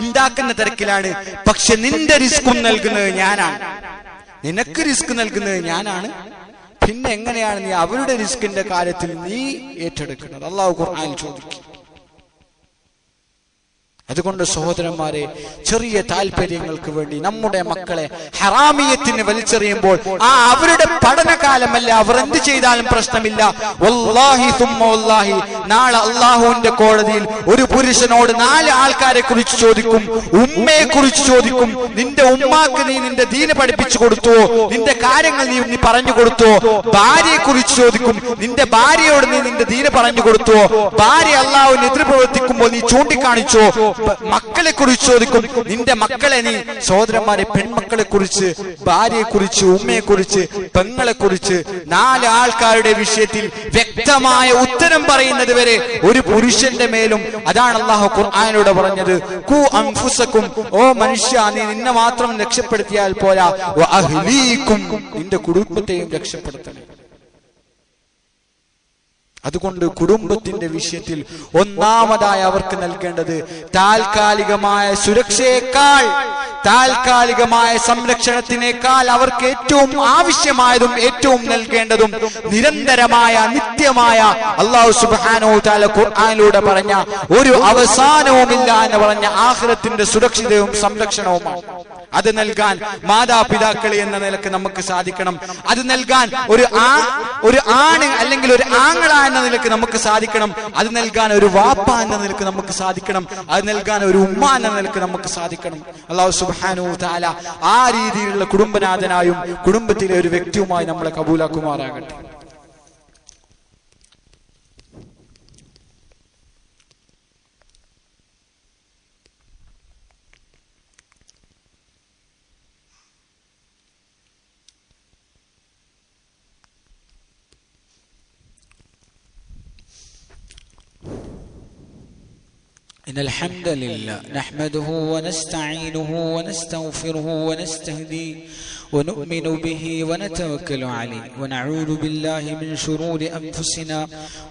ഉണ്ടാക്കുന്ന തിരക്കിലാണ്, പക്ഷെ നിന്റെ റിസ്കും നൽകുന്നത് ഞാനാണ്, നിനക്ക് റിസ്ക് നൽകുന്നത് ഞാനാണ്. പിന്നെ എങ്ങനെയാണ് നീ അവരുടെ റിസ്കിന്റെ കാര്യത്തിൽ നീ ഏറ്റെടുക്കുന്നത്? അള്ളാഹു ഖുർആനിൽ ചോദിക്കും. അതുകൊണ്ട് സഹോദരന്മാരെ, ചെറിയ താല്പര്യങ്ങൾക്ക് വേണ്ടി നമ്മുടെ മക്കളെ ഹറാമിയത്തിന് വലിച്ചെറിയുമ്പോൾ അവരുടെ പഠനകാലമല്ല, അവർ എന്ത് ചെയ്താലും പ്രശ്നമില്ല. വല്ലാഹി സുമ്മ വല്ലാഹി, നാളെ അള്ളാഹുവിന്റെ കോടതിയിൽ ഒരു പുരുഷനോട് 4 ആൾക്കാരെ കുറിച്ച് ചോദിക്കും. ഉമ്മയെ കുറിച്ച് ചോദിക്കും. നിന്റെ ഉമ്മാക്ക് നീ നിന്റെ ദീന് പഠിപ്പിച്ചു കൊടുത്തുവോ? നിന്റെ കാര്യങ്ങൾ നീ പറഞ്ഞു കൊടുത്തുവോ? ഭാര്യയെ കുറിച്ച് ചോദിക്കും. നിന്റെ ഭാര്യയോട് നീ നിന്റെ ദീന് പറഞ്ഞു കൊടുത്തുവോ? ഭാര്യ അള്ളാഹുവിന് എതിർ പ്രവർത്തിക്കുമ്പോൾ നീ ചൂണ്ടിക്കാണിച്ചോ? മക്കളെ കുറിച്ച് ചോദിക്കും. നിന്റെ മക്കളെ നീ, സഹോദരന്മാരെ, പെൺമക്കളെ കുറിച്ച്, ഭാര്യയെ കുറിച്ച്, ഉമ്മയെ കുറിച്ച്, പെങ്ങളെ കുറിച്ച് 4 ആൾക്കാരുടെ വിഷയത്തിൽ വ്യക്തമായ ഉത്തരം പറയുന്നത് വരെ ഒരു പുരുഷന്റെ മേലും, അതാണ് അല്ലാഹു ഖുർആനിലൂടെ പറഞ്ഞത്, ഖു അൻഫുസകും, ഓ മനുഷ്യ, നീ നിന്നെ മാത്രം രക്ഷപ്പെടുത്തിയാൽ പോരാ, വ അഹ്ലീകും, നിന്റെ കുടുംബത്തെയും രക്ഷപ്പെടുത്തണം. അതുകൊണ്ട് കുടുംബത്തിന്റെ വിഷയത്തിൽ ഒന്നാമതായി അവർക്ക് നൽകേണ്ടത് താൽക്കാലികമായ സുരക്ഷയേക്കാൾ, താൽക്കാലികമായ സംരക്ഷണത്തിനേക്കാൾ അവർക്ക് ഏറ്റവും ആവശ്യമായതും ഏറ്റവും നൽകേണ്ടതും നിരന്തരമായ നിത്യമായ, അല്ലാഹു സുബ്ഹാനഹു വ തആല ഖുർആനിലൂടെ പറഞ്ഞ ഒരു അവസാനവുമില്ല എന്ന് പറഞ്ഞ ആഖിറത്തിന്റെ സുരക്ഷിതവും സംരക്ഷണവുമാണ്. അത് നൽകാൻ മാതാപിതാക്കളെ എന്ന നിലക്ക് നമുക്ക് സാധിക്കണം. അത് നൽകാൻ ഒരു ആണ് അല്ലെങ്കിൽ ഒരു ആങ്ങള എന്ന നിലക്ക് നമുക്ക് സാധിക്കണം. അത് നൽകാൻ ഒരു വാപ്പ എന്ന നിലക്ക് നമുക്ക് സാധിക്കണം. അത് നൽകാൻ ഒരു ഉമ്മ എന്ന നിലക്ക് നമുക്ക് സാധിക്കണം. അല്ലാഹു സുബ്ഹാനഹു വ തആല ആ രീതിയിലുള്ള കുടുംബനാഥനായും കുടുംബത്തിലെ ഒരു വ്യക്തിയുമായി നമ്മളെ കബൂലാക്കുമാറാകട്ടെ. إن الحمد لله نحمده ونستعينه ونستغفره ونستهديه ونؤمن به ونتوكل عليه ونعوذ بالله من شرور أنفسنا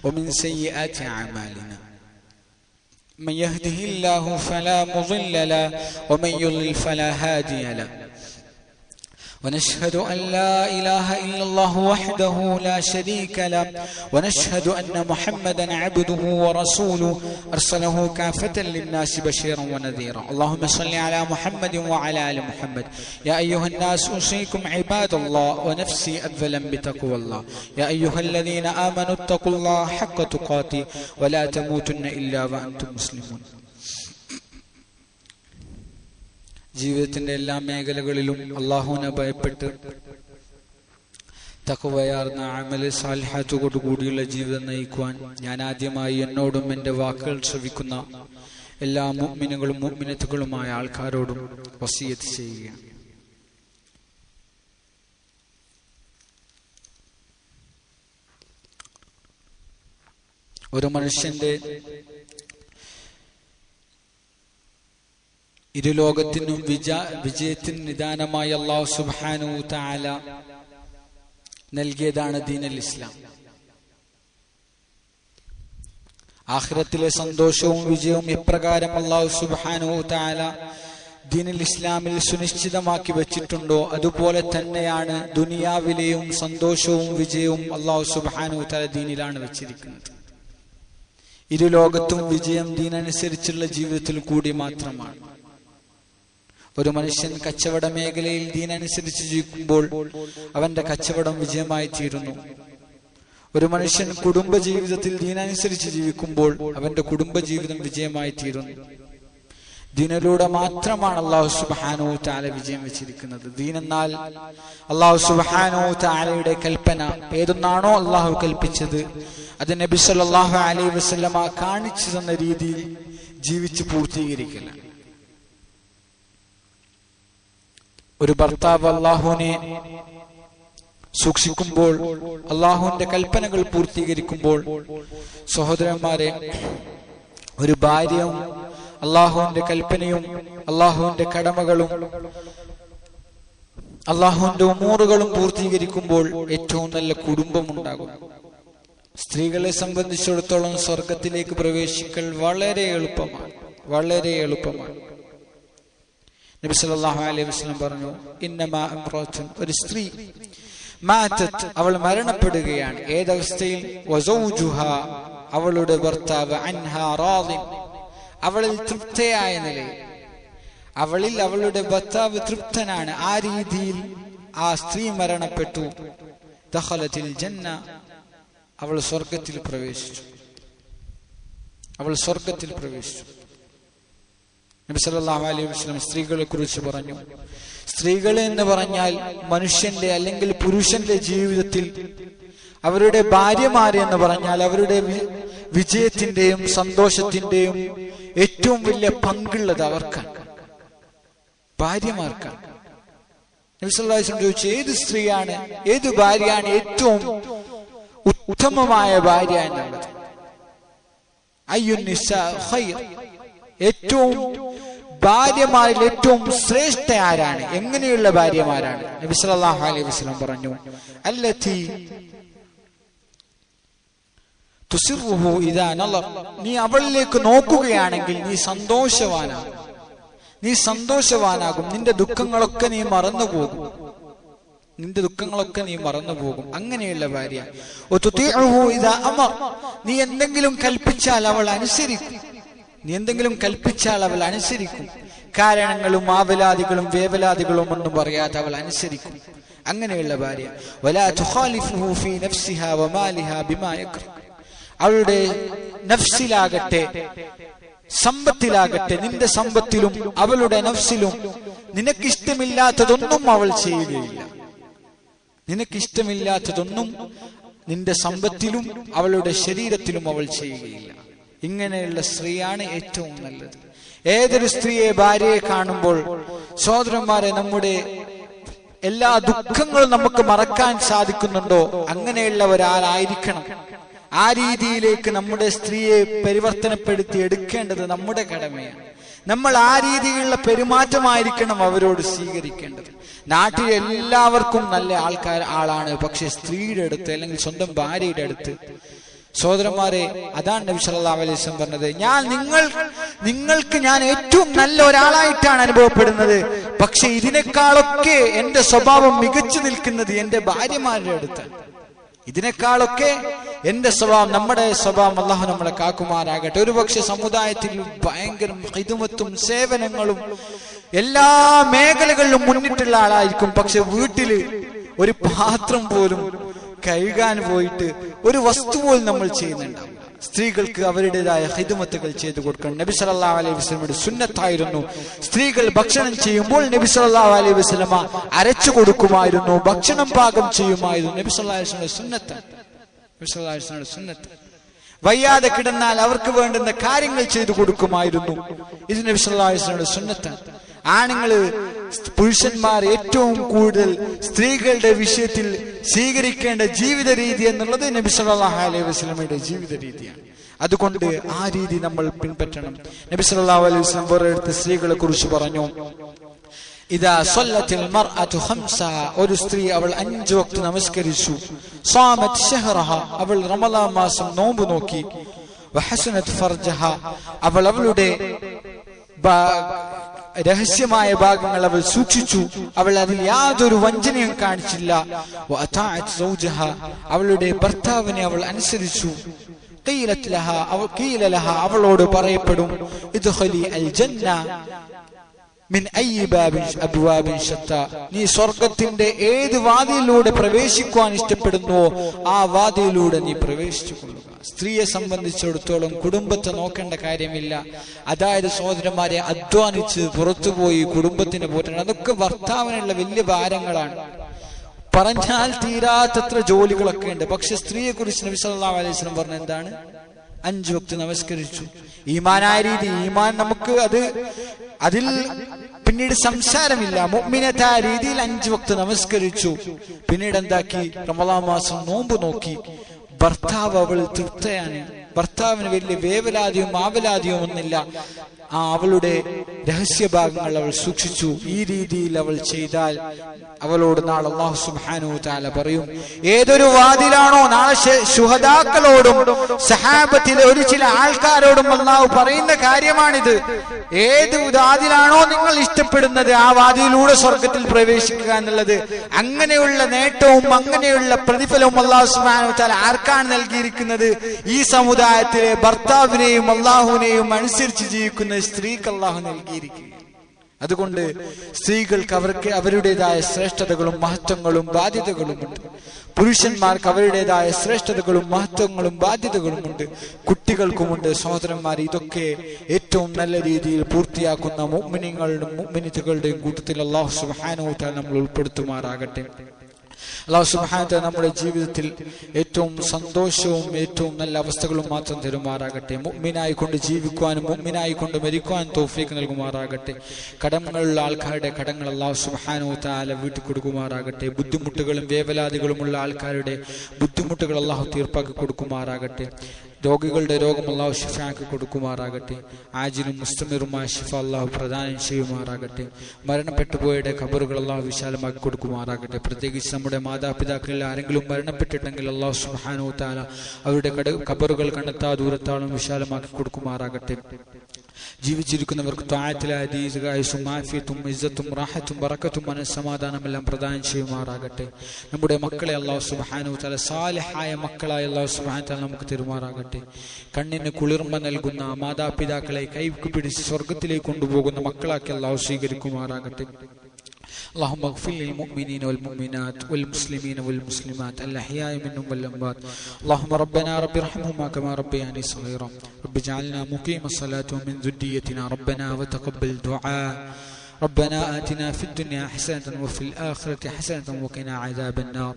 ومن سيئات أعمالنا. من يهده الله فلا مضل له ومن يضلل فلا هادي له. ونشهد أن لا إله إلا الله وحده لا شريك له ونشهد أن محمدا عبده ورسوله أرسله كافة للناس بشيرا ونذيرا. اللهم صل على محمد وعلى آل محمد. يا أيها الناس أوصيكم عباد الله ونفسي أولا بتقوى الله. يا أيها الذين آمنوا اتقوا الله حق تقاته ولا تموتن إلا وأنتم مسلمون. ജീവിതത്തിന്റെ എല്ലാ മേഖലകളിലും അല്ലാഹുവിനെ ഭയപ്പെട്ട് തഖ്വയാർന്ന അമൽ സാലിഹാത്തുകൊണ്ട് കൂടിയുള്ള ജീവിതം നയിക്കുവാൻ ഞാൻ ആദ്യമായി എന്നോടും എൻ്റെ വാക്കുകൾ ശ്രവിക്കുന്ന എല്ലാ മുഅ്മിനുകളും മുഅ്മിനത്തുകളുമായ ആൾക്കാരോടും വസിയത്ത് ചെയ്യുകയാണ്. ഒരു മനുഷ്യന്റെ ഇരുലോകത്തിനും വിജയത്തിന് നിദാനമായി അല്ലാഹു സുബ്ഹാനഹു വ തആല നൽകിയതാണ് ദീനുൽ ഇസ്ലാം. ആഖിറത്തിലെ സന്തോഷവും വിജയവും എപ്രകാരം അല്ലാഹു സുബ്ഹാനഹു വ തആല ദീനുൽ ഇസ്ലാമിൽ സുനിശ്ചിതമാക്കി വെച്ചിട്ടുണ്ടോ അതുപോലെ തന്നെയാണ് ദുനിയാവിലെയും സന്തോഷവും വിജയവും അല്ലാഹു സുബ്ഹാനഹു വ തആല ദീനിലാണ് വെച്ചിരിക്കുന്നത്. ഇരുലോകത്തും വിജയം ദീനനുസരിച്ചുള്ള ജീവിതത്തിൽ കൂടി മാത്രമാണ്. ഒരു മനുഷ്യൻ കച്ചവട മേഖലയിൽ ദീനനുസരിച്ച് ജീവിക്കുമ്പോൾ അവന്റെ കച്ചവടം വിജയമായി തീരുന്നു. ഒരു മനുഷ്യൻ കുടുംബ ജീവിതത്തിൽ ദീനനുസരിച്ച് ജീവിക്കുമ്പോൾ അവന്റെ കുടുംബ ജീവിതം വിജയമായി തീരുന്നു. ദീനിലൂടെ മാത്രമാണ് അല്ലാഹു സുബ്ഹാനഹു വ തആല വിജയം വെച്ചിരിക്കുന്നത്. ദീൻ എന്നാൽ അല്ലാഹു സുബ്ഹാനഹു വ തആലയുടെ കൽപ്പന ഏതൊന്നാണോ അല്ലാഹു കൽപ്പിച്ചത് അത് നബി സല്ലല്ലാഹു അലൈഹി വസല്ലമ കാണിച്ചു തന്ന രീതിയിൽ ജീവിച്ച് പൂർത്തീകരിക്കലാണ്. ഒരു ഭർത്താവ് അല്ലാഹുവിനെ സൂക്ഷിക്കുമ്പോൾ, അല്ലാഹുവിന്റെ കൽപ്പനകൾ പൂർത്തീകരിക്കുമ്പോൾ, സഹോദരന്മാരെ, ഒരു ഭാര്യയും അല്ലാഹുവിന്റെ കൽപ്പനയും അല്ലാഹുവിന്റെ കടമകളും അല്ലാഹുവിന്റെ ഉമൂറുകളും പൂർത്തീകരിക്കുമ്പോൾ ഏറ്റവും നല്ല കുടുംബം ഉണ്ടാകും. സ്ത്രീകളെ സംബന്ധിച്ചിടത്തോളം സ്വർഗത്തിലേക്ക് പ്രവേശിക്കൽ വളരെ എളുപ്പമാണ്, വളരെ എളുപ്പമാണ്. നബി സല്ലല്ലാഹു അലൈഹി വസല്ലം പറഞ്ഞു, ഇന്നമാ ഇംറഅത്തുൻ, ഒരു സ്ത്രീ മാതത് അവൾ മരണപ്പെടുകയാണ്. ഏതവസ്ഥയിൽ? വസൗജുഹ അവളുടെ ഭർത്താവ് അൻഹാ റാദിൻ അവളിൽ തൃപ്തയായ നിലയിൽ, അവളിൽ അവളുടെ ഭർത്താവ് തൃപ്തനാണ്. ആ രീതിയിൽ ആ സ്ത്രീ മരണപ്പെട്ടു. ദഖലത്തിൽ ജന്ന അവൾ സ്വർഗത്തിൽ പ്രവേശിച്ചു. അവൾ സ്വർഗത്തിൽ പ്രവേശിച്ചു. നബി സല്ലല്ലാഹു അലൈഹി വസല്ലം സ്ത്രീകളെ കുറിച്ച് പറഞ്ഞു, സ്ത്രീകൾ എന്ന് പറഞ്ഞാൽ മനുഷ്യന്റെ അല്ലെങ്കിൽ പുരുഷന്റെ ജീവിതത്തിൽ അവരുടെ ഭാര്യമാര് എന്ന് പറഞ്ഞാൽ അവരുടെ വിജയത്തിന്റെയും സന്തോഷത്തിന്റെയും ഏറ്റവും വലിയ പങ്കുള്ളത് അവർക്കാണ്, ഭാര്യമാർക്കാണ്. നബി സല്ലല്ലാഹു അലൈഹി വസല്ലം ചോദിച്ചു, ഏത് സ്ത്രീയാണ്, ഏത് ഭാര്യയാണ് ഏറ്റവും ഉത്തമമായ ഭാര്യ എന്നുള്ളത്? അയ്യുന്നിസാ ഖൈർ, ഏറ്റവും ഭാര്യമാരിൽ ഏറ്റവും ശ്രേഷ്ഠ ആരാണ്, എങ്ങനെയുള്ള ഭാര്യമാരാണ്? നബി സല്ലല്ലാഹു അലൈഹി വസല്ലം പറഞ്ഞു, അല്ലതി തുസിറുഹു ഇദാ നളർ, നീ അവളിലേക്ക് നോക്കുകയാണെങ്കിൽ നീ സന്തോഷവാനാകും, നീ സന്തോഷവാനാകും, നിന്റെ ദുഃഖങ്ങളൊക്കെ നീ മറന്നുപോകും, നിന്റെ ദുഃഖങ്ങളൊക്കെ നീ മറന്നുപോകും. അങ്ങനെയുള്ള ഭാര്യ. നീ എന്തെങ്കിലും കൽപ്പിച്ചാൽ അവൾ അനുസരിക്കും, നീ എന്തെങ്കിലും കൽപ്പിച്ചാൽ അവൾ അനുസരിക്കും. കാരണങ്ങളും ആവലാദികളും വേവലാദികളും ഒന്നും പറയാതെ അവൾ അനുസരിക്കും. അങ്ങനെയുള്ള ഭാര്യ. വലാ തുഖാലിഫുഹു ഫീ നഫ്സിഹാ വമാലിഹാ ബിമാ യക്റഹ്, അവളുടെ നഫ്സിലാകട്ടെ സമ്പത്തിലാകട്ടെ, നിന്റെ സമ്പത്തിലും അവളുടെ നഫ്സിലും നിനക്കിഷ്ടമില്ലാത്തതൊന്നും അവൾ ചെയ്യുകയില്ല. നിനക്കിഷ്ടമില്ലാത്തതൊന്നും നിന്റെ സമ്പത്തിലും അവളുടെ ശരീരത്തിലും അവൾ ചെയ്യുകയില്ല. ഇങ്ങനെയുള്ള സ്ത്രീയാണ് ഏറ്റവും നല്ലത്. ഏതൊരു സ്ത്രീയെ, ഭാര്യയെ കാണുമ്പോൾ സഹോദരന്മാരെ, നമ്മുടെ എല്ലാ ദുഃഖങ്ങളും നമുക്ക് മറക്കാൻ സാധിക്കുന്നുണ്ടോ അങ്ങനെയുള്ള ഒരാളായിരിക്കണം. ആ രീതിയിലേക്ക് നമ്മുടെ സ്ത്രീയെ പരിവർത്തനപ്പെടുത്തി എടുക്കേണ്ടത് നമ്മുടെ കടമയാണ്. നമ്മൾ ആ രീതിയിലുള്ള പെരുമാറ്റമായിരിക്കണം അവരോട് സ്വീകരിക്കേണ്ടത്. നാട്ടിൽ എല്ലാവർക്കും നല്ല ആളാണ്, പക്ഷെ സ്ത്രീയുടെ അടുത്ത് അല്ലെങ്കിൽ സ്വന്തം ഭാര്യയുടെ അടുത്ത്, സഹോദരന്മാരെ, അതാണ് നബി സല്ലല്ലാഹു അലൈഹി വസല്ലം പറഞ്ഞത്, നിങ്ങൾക്ക് ഞാൻ ഏറ്റവും നല്ല ഒരാളായിട്ടാണ് അനുഭവപ്പെടുന്നത്, പക്ഷെ ഇതിനേക്കാളൊക്കെ എന്റെ സ്വഭാവം മികച്ചു നിൽക്കുന്നത് എന്റെ ഭാര്യമാരുടെ അടുത്താണ്. ഇതിനേക്കാളൊക്കെ എന്റെ സ്വഭാവം, നമ്മുടെ സ്വഭാവം, അല്ലാഹു നമ്മളെ കാക്കുമാറാകട്ടെ. ഒരുപക്ഷെ സമുദായത്തിൽ ഭയങ്കര ഖിദ്മത്തും സേവനങ്ങളും എല്ലാ മേഖലകളിലും മുന്നിട്ടുള്ള ആളായിരിക്കും, പക്ഷെ വീട്ടില് ഒരു പാത്രം പോലും കഴുകാൻ പോയിട്ട് ഒരു വസ്തു പോലും നമ്മൾ ചെയ്യുന്നുണ്ടാവും. സ്ത്രീകൾക്ക് അവരുടേതായ ഖിദ്മത്തുകൾ ചെയ്തു കൊടുക്കണം. നബി സല്ലല്ലാഹു അലൈഹി വസല്ലമയുടെ സുന്നത്തായിരുന്നു സ്ത്രീകൾ ഭക്ഷണം ചെയ്യുമ്പോൾ നബി സല്ലല്ലാഹു അലൈഹി വസല്ലമ അരച്ചു കൊടുക്കുമായിരുന്നു, ഭക്ഷണം പാകം ചെയ്യുമായിരുന്നു. നബി സല്ലല്ലാഹു അലൈഹി വസല്ലമയുടെ സുന്നത്താണ്. നബി സല്ലല്ലാഹു അലൈഹി വസല്ലമയുടെ സുന്നത്ത്. വയ്യാതെ കിടന്നാൽ അവർക്ക് വേണ്ടുന്ന കാര്യങ്ങൾ ചെയ്തു കൊടുക്കുമായിരുന്നു. ഇത് നബി സല്ലല്ലാഹു അലൈഹി വസല്ലമയുടെ സുന്നത്താണ്. ആണുങ്ങള്, പുരുഷന്മാർ ഏറ്റവും കൂടുതൽ സ്ത്രീകളുടെ വിഷയത്തിൽ സ്വീകരിക്കേണ്ട ജീവിത രീതി എന്നുള്ളത് നബി സല്ലല്ലാഹു അലൈഹി വസല്ലമയുടെ ജീവിത രീതിയാണ്. അതുകൊണ്ട് ആ രീതി നമ്മൾ പിൻപറ്റണം. നബി സല്ലല്ലാഹു അലൈഹി വസല്ലം വേറെടുത്ത സ്ത്രീകളെ കുറിച്ച് പറഞ്ഞു, ഇദാ സല്ലത്തിൽ മർഅതു ഖംസ, ഒരു സ്ത്രീ അവൾ 5 വക്ത് നമസ്കരിച്ചു, സാമത് ശഹറഹ, അവൾ റമളാൻ മാസം നോമ്പ് നോക്കി, വഹസനത് ഫർജഹ, അവൾ അവളുടെ രഹസ്യമായ ഭാഗങ്ങൾ അവൾ സൂക്ഷിച്ചു, അവൾ അതിൽ യാതൊരു വഞ്ചനയും കാണിച്ചില്ല, വഅതാഅത് സൗജഹ, അവളുടെ ഭർത്താവിനെ അവൾ അനുസരിച്ചു, ഖീലത് ലഹ, അവളോട് പറയപ്പെടും, ഇദ്ഖലി അൽ ജന്ന മിൻ അയ്യി ബാബിൻ അബ്വാബിൻ ശത്താ, നീ സ്വർഗ്ഗത്തിന്റെ ഏത് വാതിലിലൂടെ പ്രവേശിക്കുവാൻ ഇഷ്ടപ്പെടുന്നുവോ ആ വാതിലിലൂടെ നീ പ്രവേശിച്ചു കൊള്ളുക. സ്ത്രീയെ സംബന്ധിച്ചിടത്തോളം കുടുംബത്തെ നോക്കേണ്ട കാര്യമില്ല. അതായത് സഹോദരന്മാരെ, അധ്വാനിച്ച് പുറത്തുപോയി കുടുംബത്തിന് പോറ്റണം, അതൊക്കെ ഭർത്താവിനുള്ള വലിയ ഭാരങ്ങളാണ്. പറഞ്ഞാൽ തീരാത്തത്ര ജോലികളൊക്കെ ഉണ്ട്. പക്ഷെ സ്ത്രീയെ കുറിച്ച് നബി സല്ലല്ലാഹു അലൈഹി വസല്ലം പറഞ്ഞ എന്താണ്? 5 വക്ത് നമസ്കരിച്ചു. ഈമാനായ രീതി, ഈമാൻ നമുക്ക് അതിൽ പിന്നീട് സംസാരമില്ല. മുഅ്മിനത്തായ രീതിയിൽ 5 വക്ത് നമസ്കരിച്ചു. പിന്നീട് എന്താക്കി? റമളാൻ മാസം നോമ്പ് നോക്കി. ഭർത്താവ് അവൾ തൃപ്തയാണ്. ഭർത്താവിന് വലിയ വേവലാതിയും ആവലാതിയും ഒന്നില്ല. അവളുടെ രഹസ്യഭാഗങ്ങൾ അവൾ സൂക്ഷിച്ചു. ഈ രീതിയിൽ അവൾ ചെയ്താൽ അവളോട് നാളെ അല്ലാഹു സുബ്ഹാനഹു വ തആല പറയും, ഏതൊരു വാതിലാണോ നാളെ ശുഹദാക്കളോടും സഹാബത്തിലെ ഒരു ചില ആൾക്കാരോടും അല്ലാഹു പറയുന്ന കാര്യമാണിത്. ഏത് വാതിലാണോ നിങ്ങൾ ഇഷ്ടപ്പെടുന്നത് ആ വാതിലിലൂടെ സ്വർഗത്തിൽ പ്രവേശിക്കുക എന്നുള്ളത്. അങ്ങനെയുള്ള നേട്ടവും അങ്ങനെയുള്ള പ്രതിഫലവും അല്ലാഹു സുബ്ഹാനഹു വ തആല ആർക്കാണ് നൽകിയിരിക്കുന്നത്? ഈ സമുദായത്തിലെ ഭർത്താവിനെയും അല്ലാഹുവിനെയും അനുസരിച്ച് ജീവിക്കുന്ന സ്ത്രീക്ക് അല്ലാഹു നൽകിയിരിക്കുക. അതുകൊണ്ട് സ്ത്രീകൾക്ക് അവർക്ക് അവരുടേതായ ശ്രേഷ്ഠതകളും മഹത്വങ്ങളും ബാധ്യതകളുമുണ്ട്. പുരുഷന്മാർക്ക് അവരുടേതായ ശ്രേഷ്ഠതകളും മഹത്വങ്ങളും ബാധ്യതകളുമുണ്ട്. കുട്ടികൾക്കുമുണ്ട്. സഹോദരന്മാർ, ഇതൊക്കെ ഏറ്റവും നല്ല രീതിയിൽ പൂർത്തിയാക്കുന്ന മുഅ്മിനീങ്ങളുടെയും മുഅ്മിനത്തുകളുടെയും കൂട്ടത്തിൽ അല്ലാഹു സുബ്ഹാനഹു വ തആല നമ്മൾ ഉൾപ്പെടുത്തുമാറാകട്ടെ. അല്ലാഹു സുബ്ഹാനഹു വ തആല നമ്മുടെ ജീവിതത്തിൽ ഏറ്റവും സന്തോഷവും ഏറ്റവും നല്ല അവസ്ഥകളും മാത്രം തരുമാറാകട്ടെ. മുഅ്മിനായി കൊണ്ട് ജീവിക്കുവാനും മുഅ്മിനായി കൊണ്ട് മരിക്കുവാനും തൗഫീഖ് നൽകുമാറാകട്ടെ. കടങ്ങളുള്ള ആൾക്കാരുടെ കടങ്ങൾ അല്ലാഹു സുബ്ഹാനഹു വ തആല വീട്ടിൽ കൊടുക്കുമാറാകട്ടെ. ബുദ്ധിമുട്ടുകളും വേവലാതികളുമുള്ള ആൾക്കാരുടെ ബുദ്ധിമുട്ടുകൾ അല്ലാഹു തീർപ്പാക്കി കൊടുക്കുമാറാകട്ടെ. രോഗികളുടെ രോഗം അല്ലാഹു ശിഫാക്കി കൊടുക്കുമാറാകട്ടെ. ആജിലും മുസ്തമിറുമായ ശിഫ അല്ലാഹു പ്രദാനം ചെയ്യുമാറാകട്ടെ. മരണപ്പെട്ടുപോയവരുടെ ഖബറുകൾ അല്ലാഹു വിശാലമാക്കി കൊടുക്കുമാറാകട്ടെ. പ്രത്യേകിച്ച് നമ്മുടെ മാതാപിതാക്കളിൽ ആരെങ്കിലും മരണപ്പെട്ടിട്ടെങ്കിൽ അല്ലാഹു സുബ്ഹാനഹു വ തആല അവരുടെ ഖബറുകൾ കണ്ടെത്താ ദൂരത്താളും വിശാലമാക്കി കൊടുക്കുമാറാകട്ടെ. ജീവിച്ചിരിക്കുന്നവർക്ക് ത്വാഅത്തിലായ ദീർഘായുസ്സും ആഫിയത്തും ഇസ്സത്തും റാഹത്തും ബറക്കത്തും മനസ്സമാധാനമെല്ലാം പ്രദാനം ചെയ്യുമാറാകട്ടെ. നമ്മുടെ മക്കളെ അല്ലാഹു സുബ്ഹാനഹു വ തആല സാലിഹായ മക്കളായി അല്ലാഹു സുബ്ഹാനഹു വ തആല നമുക്ക് തരുമാറാകട്ടെ. കണ്ണിന് കുളിർമ നൽകുന്ന മാതാപിതാക്കളെ കൈക്ക് പിടിച്ച് സ്വർഗത്തിലേക്ക് കൊണ്ടുപോകുന്ന മക്കളാക്കി അല്ലാഹു സ്വീകരിക്കുമാറാകട്ടെ. اللهم اغفر للمؤمنين والمؤمنات والمسلمين والمسلمات الأحياء منهم والأموات. اللهم ربنا رب ارحمهما كما ربياني صغيرا. رب اجعلنا مقيم الصلاة ومن ذريتنا ربنا وتقبل دعاء. ربنا آتنا في الدنيا حسنة وفي الآخرة حسنة وقنا عذاب النار.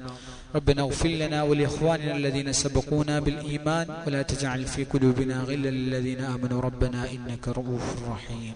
ربنا اغفر لنا ولإخواننا الذين سبقونا بالإيمان ولا تجعل في قلوبنا غلا للذين آمنوا ربنا إنك رؤوف رحيم.